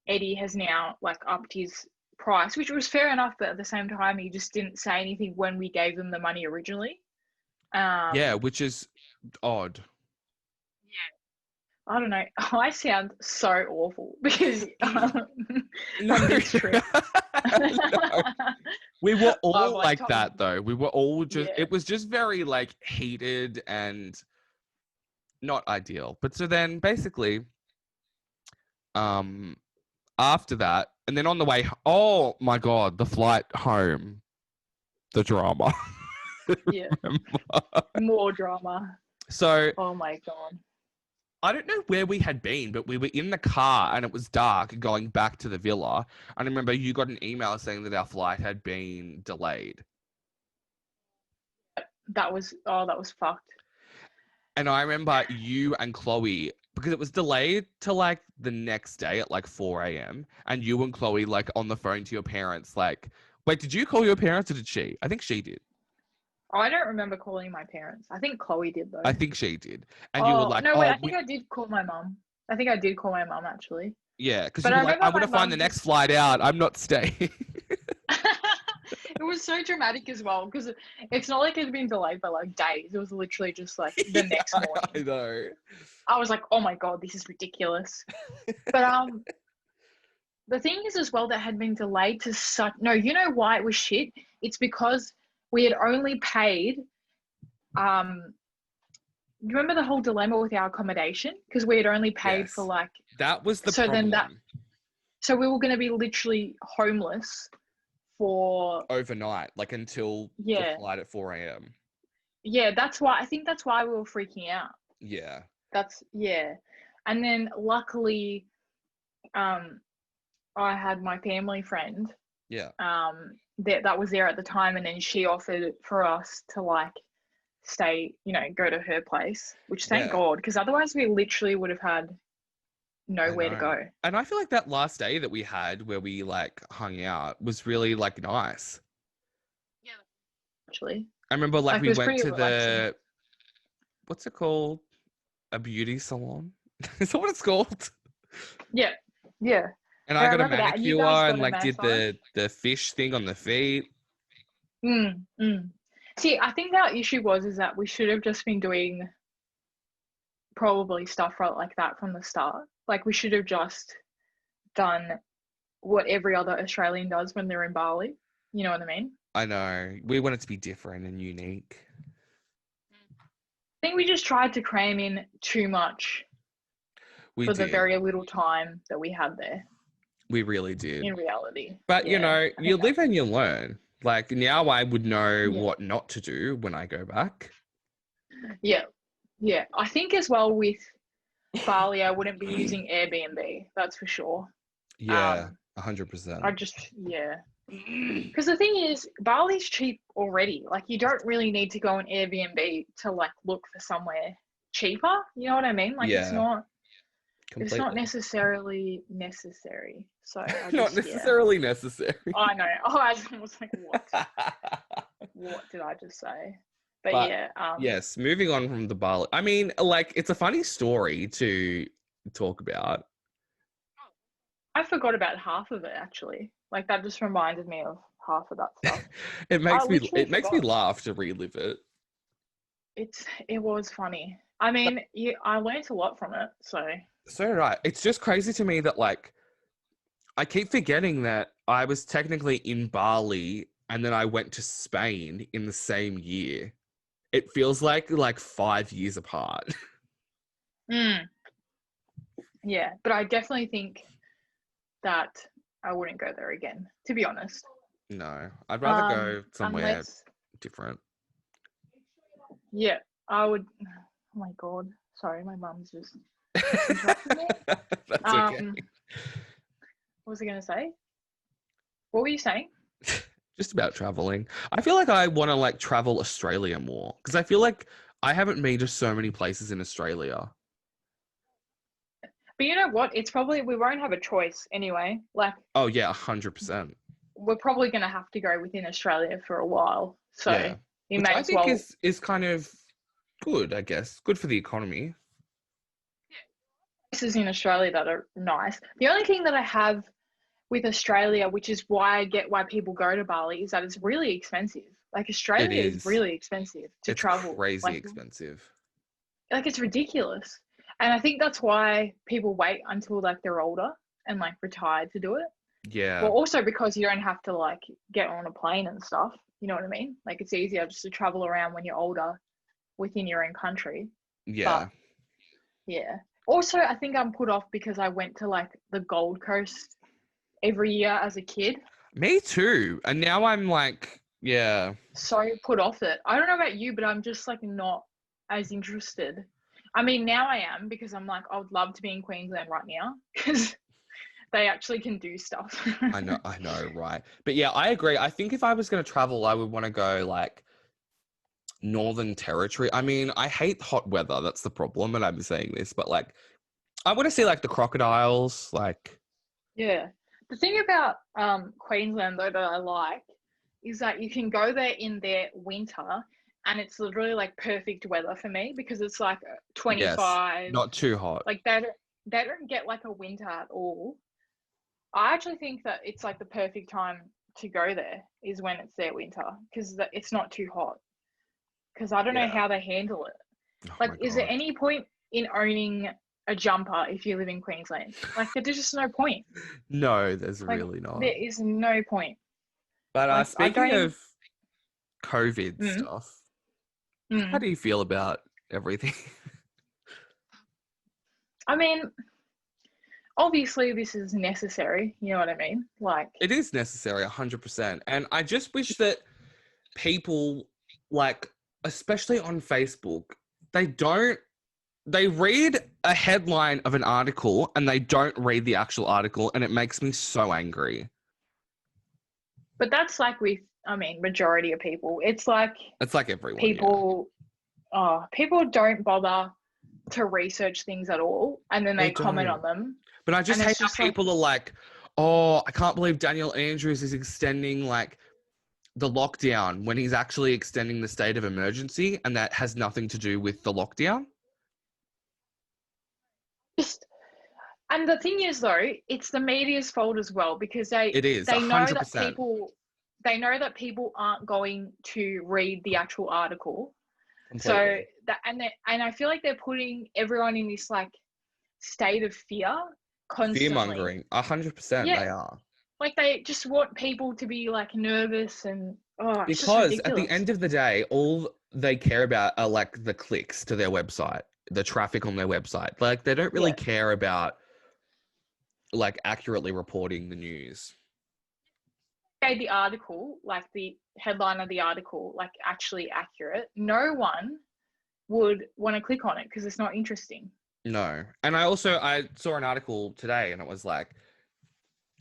Eddie has now like upped his price, which was fair enough, but at the same time he just didn't say anything when we gave them the money originally. Yeah, which is odd. I don't know. I sound so awful because No. on this trip. No. We were I've all like like that though. We were all just, yeah. it was just very like heated and not ideal. But so then basically, um, after that, and then on the way, oh my God, the flight home, the drama. Yeah. More drama. So Oh my God. I don't know where we had been, but we were in the car and it was dark going back to the villa. I remember you got an email saying that our flight had been delayed. That was fucked. And I remember you and Chloe, because it was delayed to like the next day at like 4 a.m. And you and Chloe like on the phone to your parents, like, wait, did you call your parents or did she? I think she did. I don't remember calling my parents. I think Chloe did though. I think she did. And you were Oh like, no, wait, oh, I think I did call my mum. I think I did call my mum actually. yeah, because But you I were like, remember I want my to find the mum next just flight out. I'm not staying. it was so dramatic as well because it's not like it had been delayed by like days. It was literally just like the Yeah, next I morning. know. I was like, oh my God, this is ridiculous. But the thing is as well that had been delayed to such no, you know why it was shit? It's because we had only paid you remember the whole dilemma with our accommodation? Because we had only paid for Yes, like that was the so then that problem. so we were going to be literally homeless for Overnight, like until the yeah. flight at 4 a.m. Yeah, that's why I think that's why we were freaking out. Yeah. That's yeah. And then luckily um I had my family friend Yeah. that was there at the time, and then she offered for us to like stay, go to her place, which thank Yeah. God, because otherwise we literally would have had I nowhere to know. go. And I feel like that last day that we had where we like hung out was really like nice. Yeah. Actually, I remember like like it we was went pretty to relaxing. what's it called? A beauty salon? Is that what it's called? Yeah, yeah. And I I got a remember that, and you guys manicure and got a like did massage. the fish thing on the feet. Mm. See, I think our issue was is that we should have just been doing probably stuff like that from the start. Like we should have just done what every other Australian does when they're in Bali. You know what I mean? I know. We want it to be different and unique. I think we just tried to cram in too much We for the did. very little time that we had there We really did. in reality. But Yeah. I you think live that's and you learn. Like now I would know yeah. what not to do when I go back. Yeah. Yeah. I think as well with Bali, I wouldn't be using Airbnb, that's for sure. Yeah, I 100%. just yeah. Because the thing is, Bali's cheap already. Like you don't really need to go on Airbnb to like look for somewhere cheaper. You know what I mean? Like it's Yeah. not. It's not completely. necessarily necessary. So I Not just, yeah. necessarily necessary. I know. Oh, I was like, what? What did I just say? But But yeah, yes, moving on from the Bali. I mean, like, it's a funny story to talk about. I forgot about half of it actually. Like that just reminded me of half of that stuff. It I makes me literally it makes me forgot. laugh to relive it. It was funny. I mean, I learned a lot from it. So So did I. It's just crazy to me that, like, I keep forgetting that I was technically in Bali and then I went to Spain in the same year. It feels like 5 years apart. mm, yeah, but I definitely think that I wouldn't go there again, to be honest. No, I'd rather go somewhere Unless, different. yeah, I would. Oh my god, sorry, my mum's just interrupted me. That's okay. What was I gonna say? What were you saying? Just about traveling. I feel like I want to like travel Australia more because I feel like I haven't been to so many places in Australia. But you know what? It's probably we won't have a choice anyway. Like Oh yeah, 100%. we're probably gonna have to go within Australia for a while. So Yeah, you which may I as think well. is kind of good. I guess good for the economy. Places in Australia that are nice. The only thing that I have with Australia, which is why I get why people go to Bali, is that it's really expensive. Like It Australia is is. really expensive to It's travel. crazy expensive. Like it's ridiculous. And I think that's why people wait until like they're older and like retired to do it. Well, Yeah, also because you don't have to like get on a plane and stuff. You know what I mean? Like it's easier just to travel around when you're older within your own country. But yeah. yeah. Also, I think I'm put off because I went to like the Gold Coast every year as a kid. Me too. And now I'm like, yeah. So put off it. I don't know about you, but I'm just like not as interested. I mean, now I am because I'm like, I would love to be in Queensland right now because they actually can do stuff. I know, right? But yeah, I agree. I think if I was going to travel, I would want to go like Northern Territory. I mean, I hate hot weather. That's the problem, and I'm saying this, but like, I want to see like the crocodiles. Like, Yeah. The thing about Queensland though that I like is that you can go there in their winter and it's literally like perfect weather for me because it's like yes, 25. not too hot. Like they don't get like a winter at all. I actually think that it's like the perfect time to go there is when it's their winter because it's not too hot. Because I don't know Yeah. how they handle it. Oh Like, my is there god. any point in owning a jumper if you live in Queensland? Like, there's just no point. No, there's Like, really not. there is no point. But Like, I speaking don't even. of COVID Mm, stuff, how mm. do you feel about everything? I mean, obviously, this is necessary. You know what I mean? Like, It is necessary, 100%. And I just wish that people, like, especially on Facebook, they don't, they read a headline of an article and they don't read the actual article. And it makes me so angry. but that's like with, I mean, majority of people. It's like It's like everyone, yeah. people don't bother to research things at all and then They they comment don't. on them. But I just And hate it's how just like, people are like, oh, I can't believe Daniel Andrews is extending like the lockdown when he's actually extending the state of emergency and that has nothing to do with the lockdown. just and the thing is though, it's the media's fault as well because they It is they know that 100%. people aren't going to read the actual article. So Completely. and I feel like they're putting everyone in this like state of fear Fear constantly. mongering. 100% Yeah, they are. like they just want people to be like nervous and it's just Because at the ridiculous. end of the day, all they care about are like the clicks to their website, the traffic on their website. Like they don't really Yeah. care about like accurately reporting the news. Okay, the article, like the headline of the article, like actually accurate, no one would want to click on it because it's not interesting. No. And I saw an article today and it was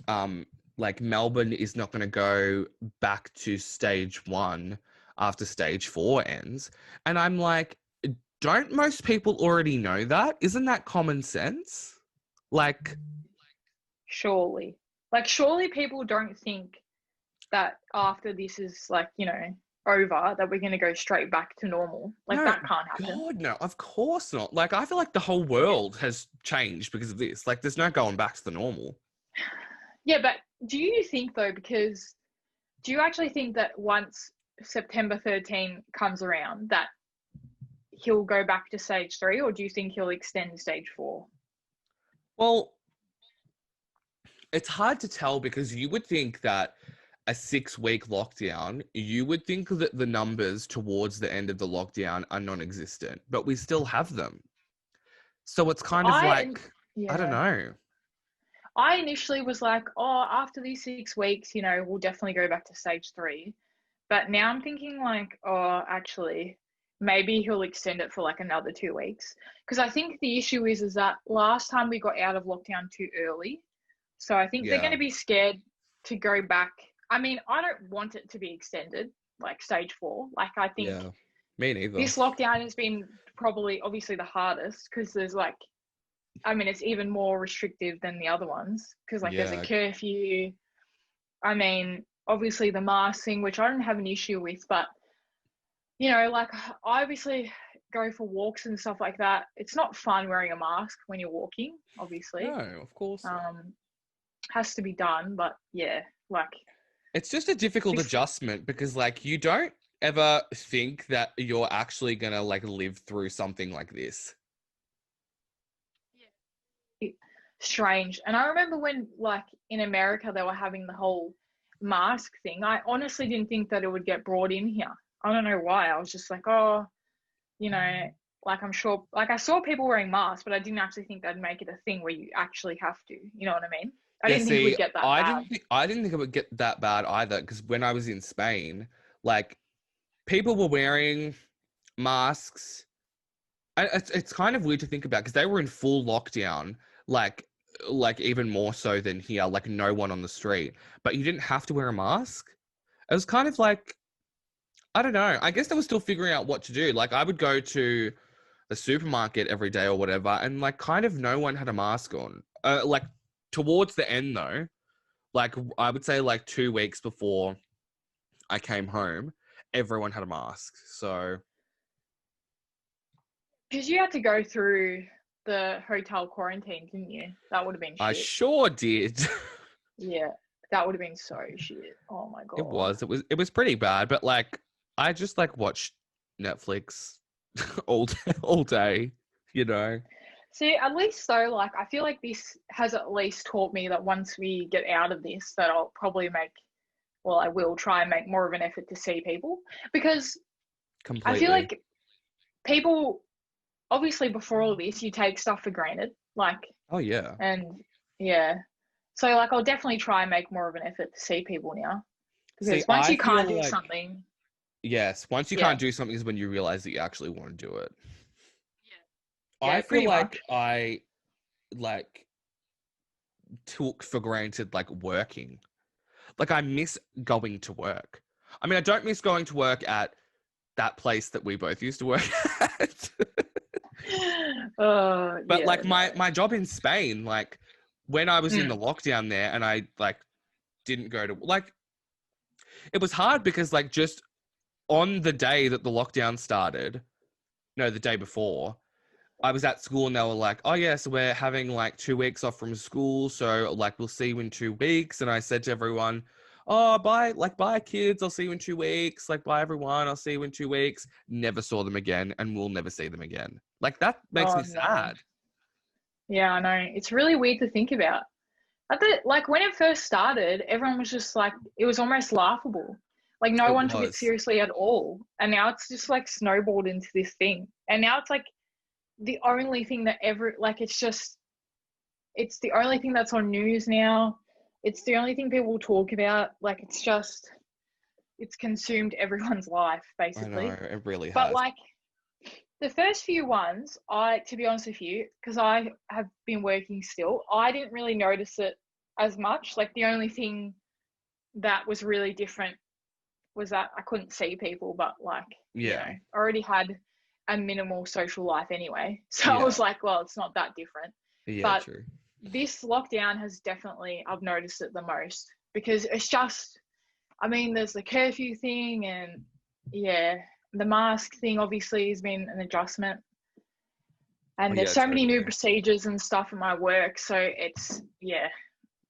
um like Melbourne is not going to go back to stage 1 after stage 4 ends. And I'm like, don't most people already know that? Isn't that common sense? Like, Surely. Like, surely people don't think that after this is, like, you know, over, that we're going to go straight back to normal. Like, no, that can't happen. God, no, of course not. Like, I feel like the whole world has changed because of this. Like, there's no going back to the normal. Yeah, but do you think, though, because do you actually think that once September 13 comes around, that he'll go back to stage 3, or do you think he'll extend stage 4? Well, it's hard to tell because you would think that a 6-week lockdown, you would think that the numbers towards the end of the lockdown are non-existent, but we still have them. So it's kind of like, I don't know. I initially was like, oh, after these 6 weeks, you know, we'll definitely go back to stage 3. But now I'm thinking like, oh, actually, maybe he'll extend it for like another 2 weeks. Because I think the issue is that last time we got out of lockdown too early. So I think they're going to be scared to go back. I mean, I don't want it to be extended, like stage 4. Like, I think me neither. this lockdown has been probably obviously the hardest because there's like, I mean, it's even more restrictive than the other ones because like there's a curfew. I mean, obviously the mask thing, which I don't have an issue with, but you know, like I obviously go for walks and stuff like that. It's not fun wearing a mask when you're walking, obviously. No, of course. Has to be done, but yeah, like it's just a difficult adjustment because like you don't ever think that you're actually gonna like live through something like this. Strange. And I remember when like in America they were having the whole mask thing. I honestly didn't think that it would get brought in here. I don't know why. I was just like, oh, you know, like I'm sure, like I saw people wearing masks, but I didn't actually think they'd make it a thing where you actually have to. You know what I mean? I didn't think it would get that bad. I didn't think it would get that bad either because when I was in Spain, like people were wearing masks. It's kind of weird to think about because they were in full lockdown, like even more so than here, like no one on the street, but you didn't have to wear a mask. It was kind of like, I don't know. I guess they were still figuring out what to do. Like I would go to the supermarket every day or whatever, and like kind of no one had a mask on. Like towards the end though, like I would say like 2 weeks before I came home, everyone had a mask. So because you had to go through the hotel quarantine, didn't you? That would have been shit. I sure did. Yeah, that would have been so shit. Oh my god. It was pretty bad, but like I just like watched Netflix all day, you know. See, at least though, like I feel like this has at least taught me that once we get out of this, that I'll probably I will try and make more of an effort to see people because I feel like people, obviously before all this, you take stuff for granted, like. Oh yeah. And yeah, so like I'll definitely try and make more of an effort to see people now because once you can't do something. Yes, once you can't do something is when you realize that you actually want to do it. Yeah, I feel like I like took for granted like working. Like I miss going to work. I mean, I don't miss going to work at that place that we both used to work at. But like my job in Spain, like when I was in the lockdown there and I like didn't go to like, it was hard because like just on the day that the lockdown started, no, the day before, I was at school and they were like, oh yeah, so we're having like 2 weeks off from school. So like, we'll see you in 2 weeks. And I said to everyone, oh, bye kids. I'll see you in 2 weeks. Like, bye everyone. I'll see you in 2 weeks. Never saw them again and we'll never see them again. Like that makes me sad. Yeah, I know. It's really weird to think about. Like when it first started, everyone was just like, it was almost laughable. Like no one took it seriously at all. And now it's just like snowballed into this thing. And now it's like the only thing that it's the only thing that's on news now. It's the only thing people talk about. Like it's consumed everyone's life basically. I know, it really has. But like the first few ones, to be honest with you, because I have been working still, I didn't really notice it as much. Like the only thing that was really different was that I couldn't see people, but like, you know, I already had a minimal social life anyway. So I was like, well, it's not that different. Yeah, but true. this lockdown has definitely, I've noticed it the most, because it's just, I mean, there's the curfew thing, and yeah, the mask thing obviously has been an adjustment. And there's so many new procedures and stuff in my work. So it's,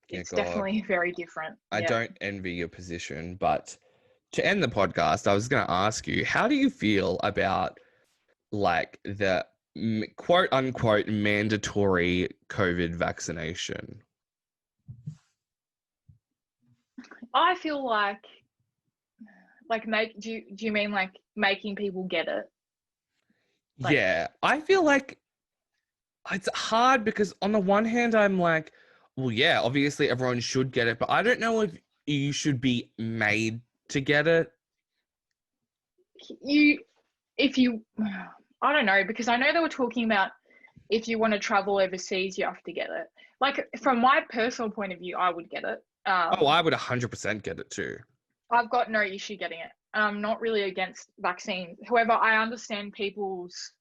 it's definitely very different. I don't envy your position, but to end the podcast, I was going to ask you, how do you feel about like the quote unquote mandatory COVID vaccination? I feel like do you mean like making people get it? Like, yeah, I feel like it's hard because on the one hand, I'm like, well, yeah, obviously everyone should get it, but I don't know if you should be made to get it. I don't know, because I know they were talking about if you want to travel overseas, you have to get it. Like, from my personal point of view, I would get it. I would 100% get it too. I've got no issue getting it. I'm not really against vaccines. However, I understand people's,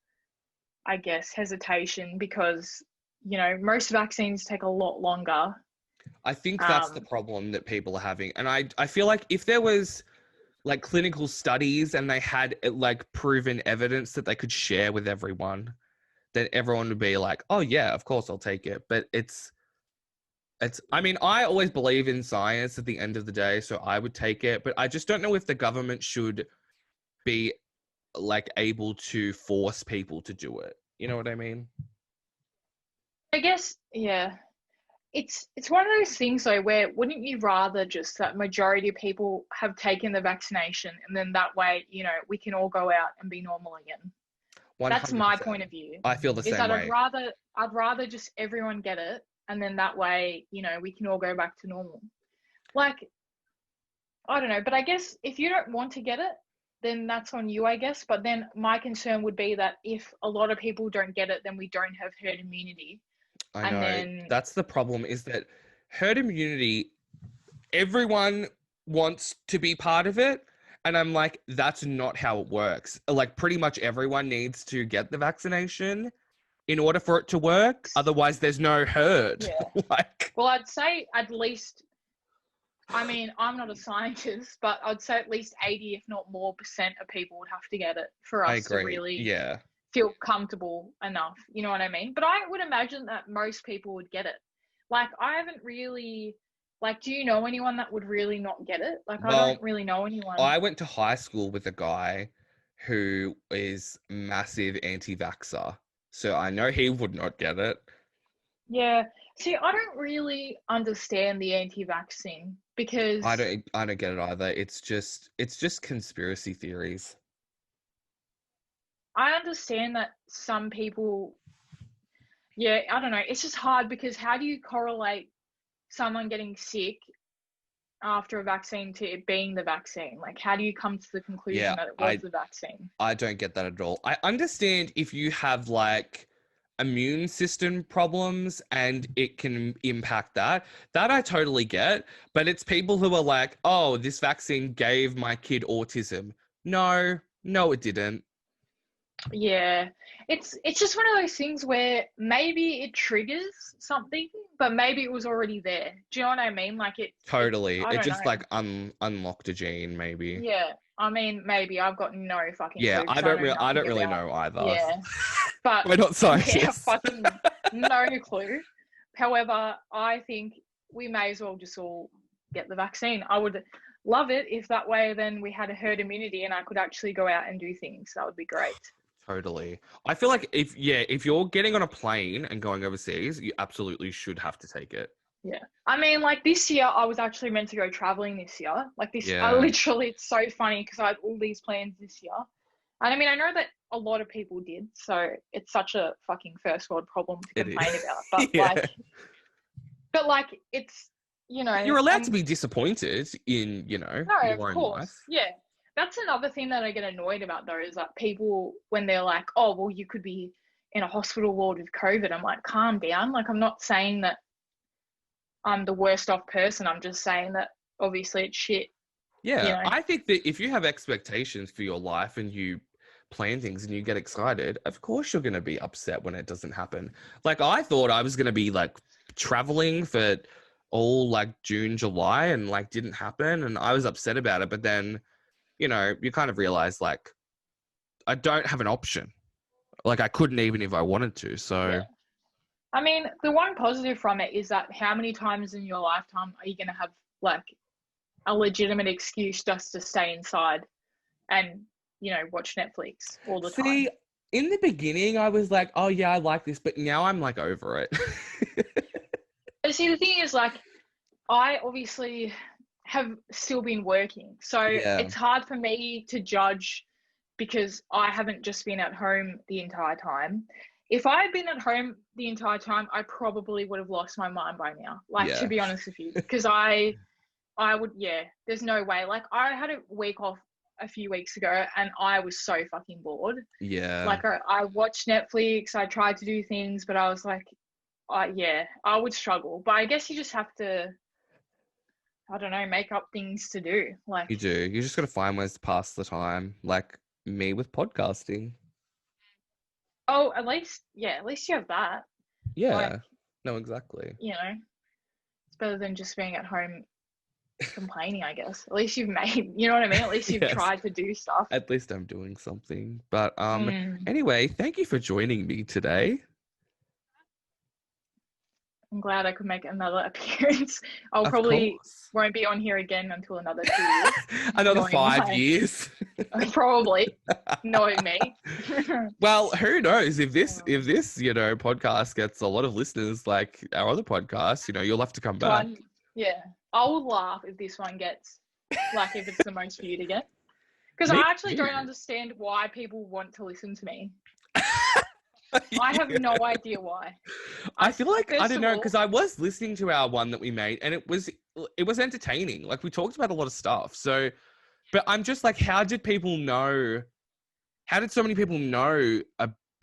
I guess, hesitation because, you know, most vaccines take a lot longer. I think that's the problem that people are having. And I feel like if there was like clinical studies and they had like proven evidence that they could share with everyone, then everyone would be like, oh yeah, of course I'll take it. But I mean, I always believe in science at the end of the day, so I would take it. But I just don't know if the government should be like able to force people to do it. You know what I mean? I guess, yeah. It's one of those things though where wouldn't you rather just that majority of people have taken the vaccination and then that way, you know, we can all go out and be normal again. 100%. That's my point of view. I feel the same way. I'd rather just everyone get it and then that way, you know, we can all go back to normal. Like, I don't know, but I guess if you don't want to get it, then that's on you, I guess. But then my concern would be that if a lot of people don't get it, then we don't have herd immunity. I know. That's the problem, is that herd immunity, everyone wants to be part of it. And I'm like, that's not how it works. Like, pretty much everyone needs to get the vaccination in order for it to work. Otherwise, there's no herd. Yeah. Well, I'd say at least, I mean, I'm not a scientist, but I'd say at least 80, if not more, % of people would have to get it for us to really feel comfortable enough. You know what I mean? But I would imagine that most people would get it. Like, I haven't really, like, do you know anyone that would really not get it? Like, I don't really know anyone. I went to high school with a guy who is massive anti-vaxxer. So I know he would not get it. Yeah. See, I don't really understand the anti-vax thing because I don't get it either. It's just conspiracy theories. I understand that some people, I don't know. It's just hard because how do you correlate someone getting sick after a vaccine to it being the vaccine? Like, how do you come to the conclusion that it was the vaccine? I don't get that at all. I understand if you have like immune system problems and it can impact that I totally get. But it's people who are like, oh, this vaccine gave my kid autism. No, it didn't. Yeah, it's just one of those things where maybe it triggers something, but maybe it was already there. Do you know what I mean? Like it just like unlocked a gene, maybe. Yeah, I mean, maybe I've got no fucking clue. I don't really know either. Yeah, but we're not scientists. Yeah, fucking no clue. However, I think we may as well just all get the vaccine. I would love it if that way then we had a herd immunity and I could actually go out and do things. That would be great. Totally. I feel like if you're getting on a plane and going overseas, you absolutely should have to take it. Yeah. I mean, like this year, I was actually meant to go traveling this year. Like this, I literally, it's so funny because I had all these plans this year. And I mean, I know that a lot of people did. So it's such a fucking first world problem to complain about. But like, it's, you know. You're allowed to be disappointed in, your own life. Yeah. That's another thing that I get annoyed about though, is that people, when they're like, oh, well, you could be in a hospital ward with COVID. I'm like, calm down. Like, I'm not saying that I'm the worst off person. I'm just saying that obviously it's shit. Yeah. I think that if you have expectations for your life and you plan things and you get excited, of course you're going to be upset when it doesn't happen. Like, I thought I was going to be like traveling for all like June, July, and like didn't happen. And I was upset about it. But then, you know, you kind of realize like I don't have an option. Like I couldn't even if I wanted to. So Yeah. I mean, the one positive from it is that how many times in your lifetime are you going to have like a legitimate excuse just to stay inside and, you know, watch Netflix all the time? In the beginning, I was like, oh yeah, I like this. But now I'm like over it. But see, the thing is, like, I obviously have still been working. So Yeah. it's hard for me to judge because I haven't just been at home the entire time. If I had been at home the entire time, I probably would have lost my mind by now. Like, Yeah. to be honest with you, because I would, yeah, there's no way. Like, I had a week off a few weeks ago and I was so fucking bored. Yeah. Like, I watched Netflix, I tried to do things, but I was like, yeah, I would struggle. But I guess you just have to, I don't know, make up things to do. Like, You do. You just got to find ways to pass the time, like me with podcasting. oh, at least you have that. Yeah. Like, No, exactly. you know, it's better than just being at home complaining, I guess. At least you've made, you know what I mean? At least you've Yes. tried to do stuff. At least I'm doing something. But anyway, thank you for joining me today. I'm glad I could make another appearance. I'll Of probably course. won't be on here again until another 2 years. Another Knowing 5 my- years. Probably, knowing me. Well, who knows if this you know podcast gets a lot of listeners like our other podcasts, you know, you'll have to come back. Yeah, I would laugh if this one gets, like, if it's the most viewed again. Because I actually don't understand why people want to listen to me. I have no idea why. I feel like, I first don't of know, all- because I was listening to our one that we made and it was entertaining. Like we talked about a lot of stuff. So, but I'm just like, how did people know? How did so many people know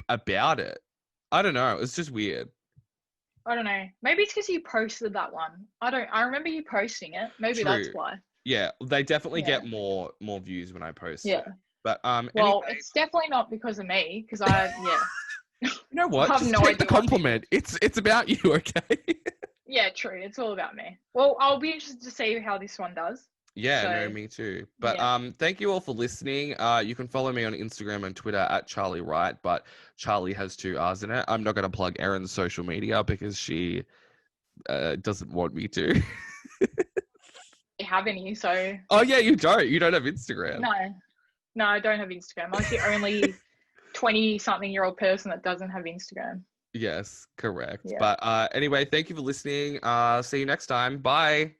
about it? I don't know. It's just weird. I don't know. Maybe it's because you posted that one. I remember you posting it. Maybe True. that's why. Yeah, they definitely Yeah. get more views when I post Yeah. it. But Well, anyway, it's definitely not because of me, because I you know what? I have Just no take the idea why. compliment. It's about you, okay? Yeah, true. It's all about me. Well, I'll be interested to see how this one does. Yeah, So, no, me too. But yeah. thank you all for listening. You can follow me on Instagram and Twitter at Charlie Wright, but Charlie has 2 R's in it. I'm not going to plug Erin's social media because she doesn't want me to. I have any, so. Oh yeah, you don't. You don't have Instagram. No, I don't have Instagram. I'm the only 20-something-year-old person that doesn't have Instagram. Yes, correct. Yeah. But anyway, thank you for listening. See you next time. Bye.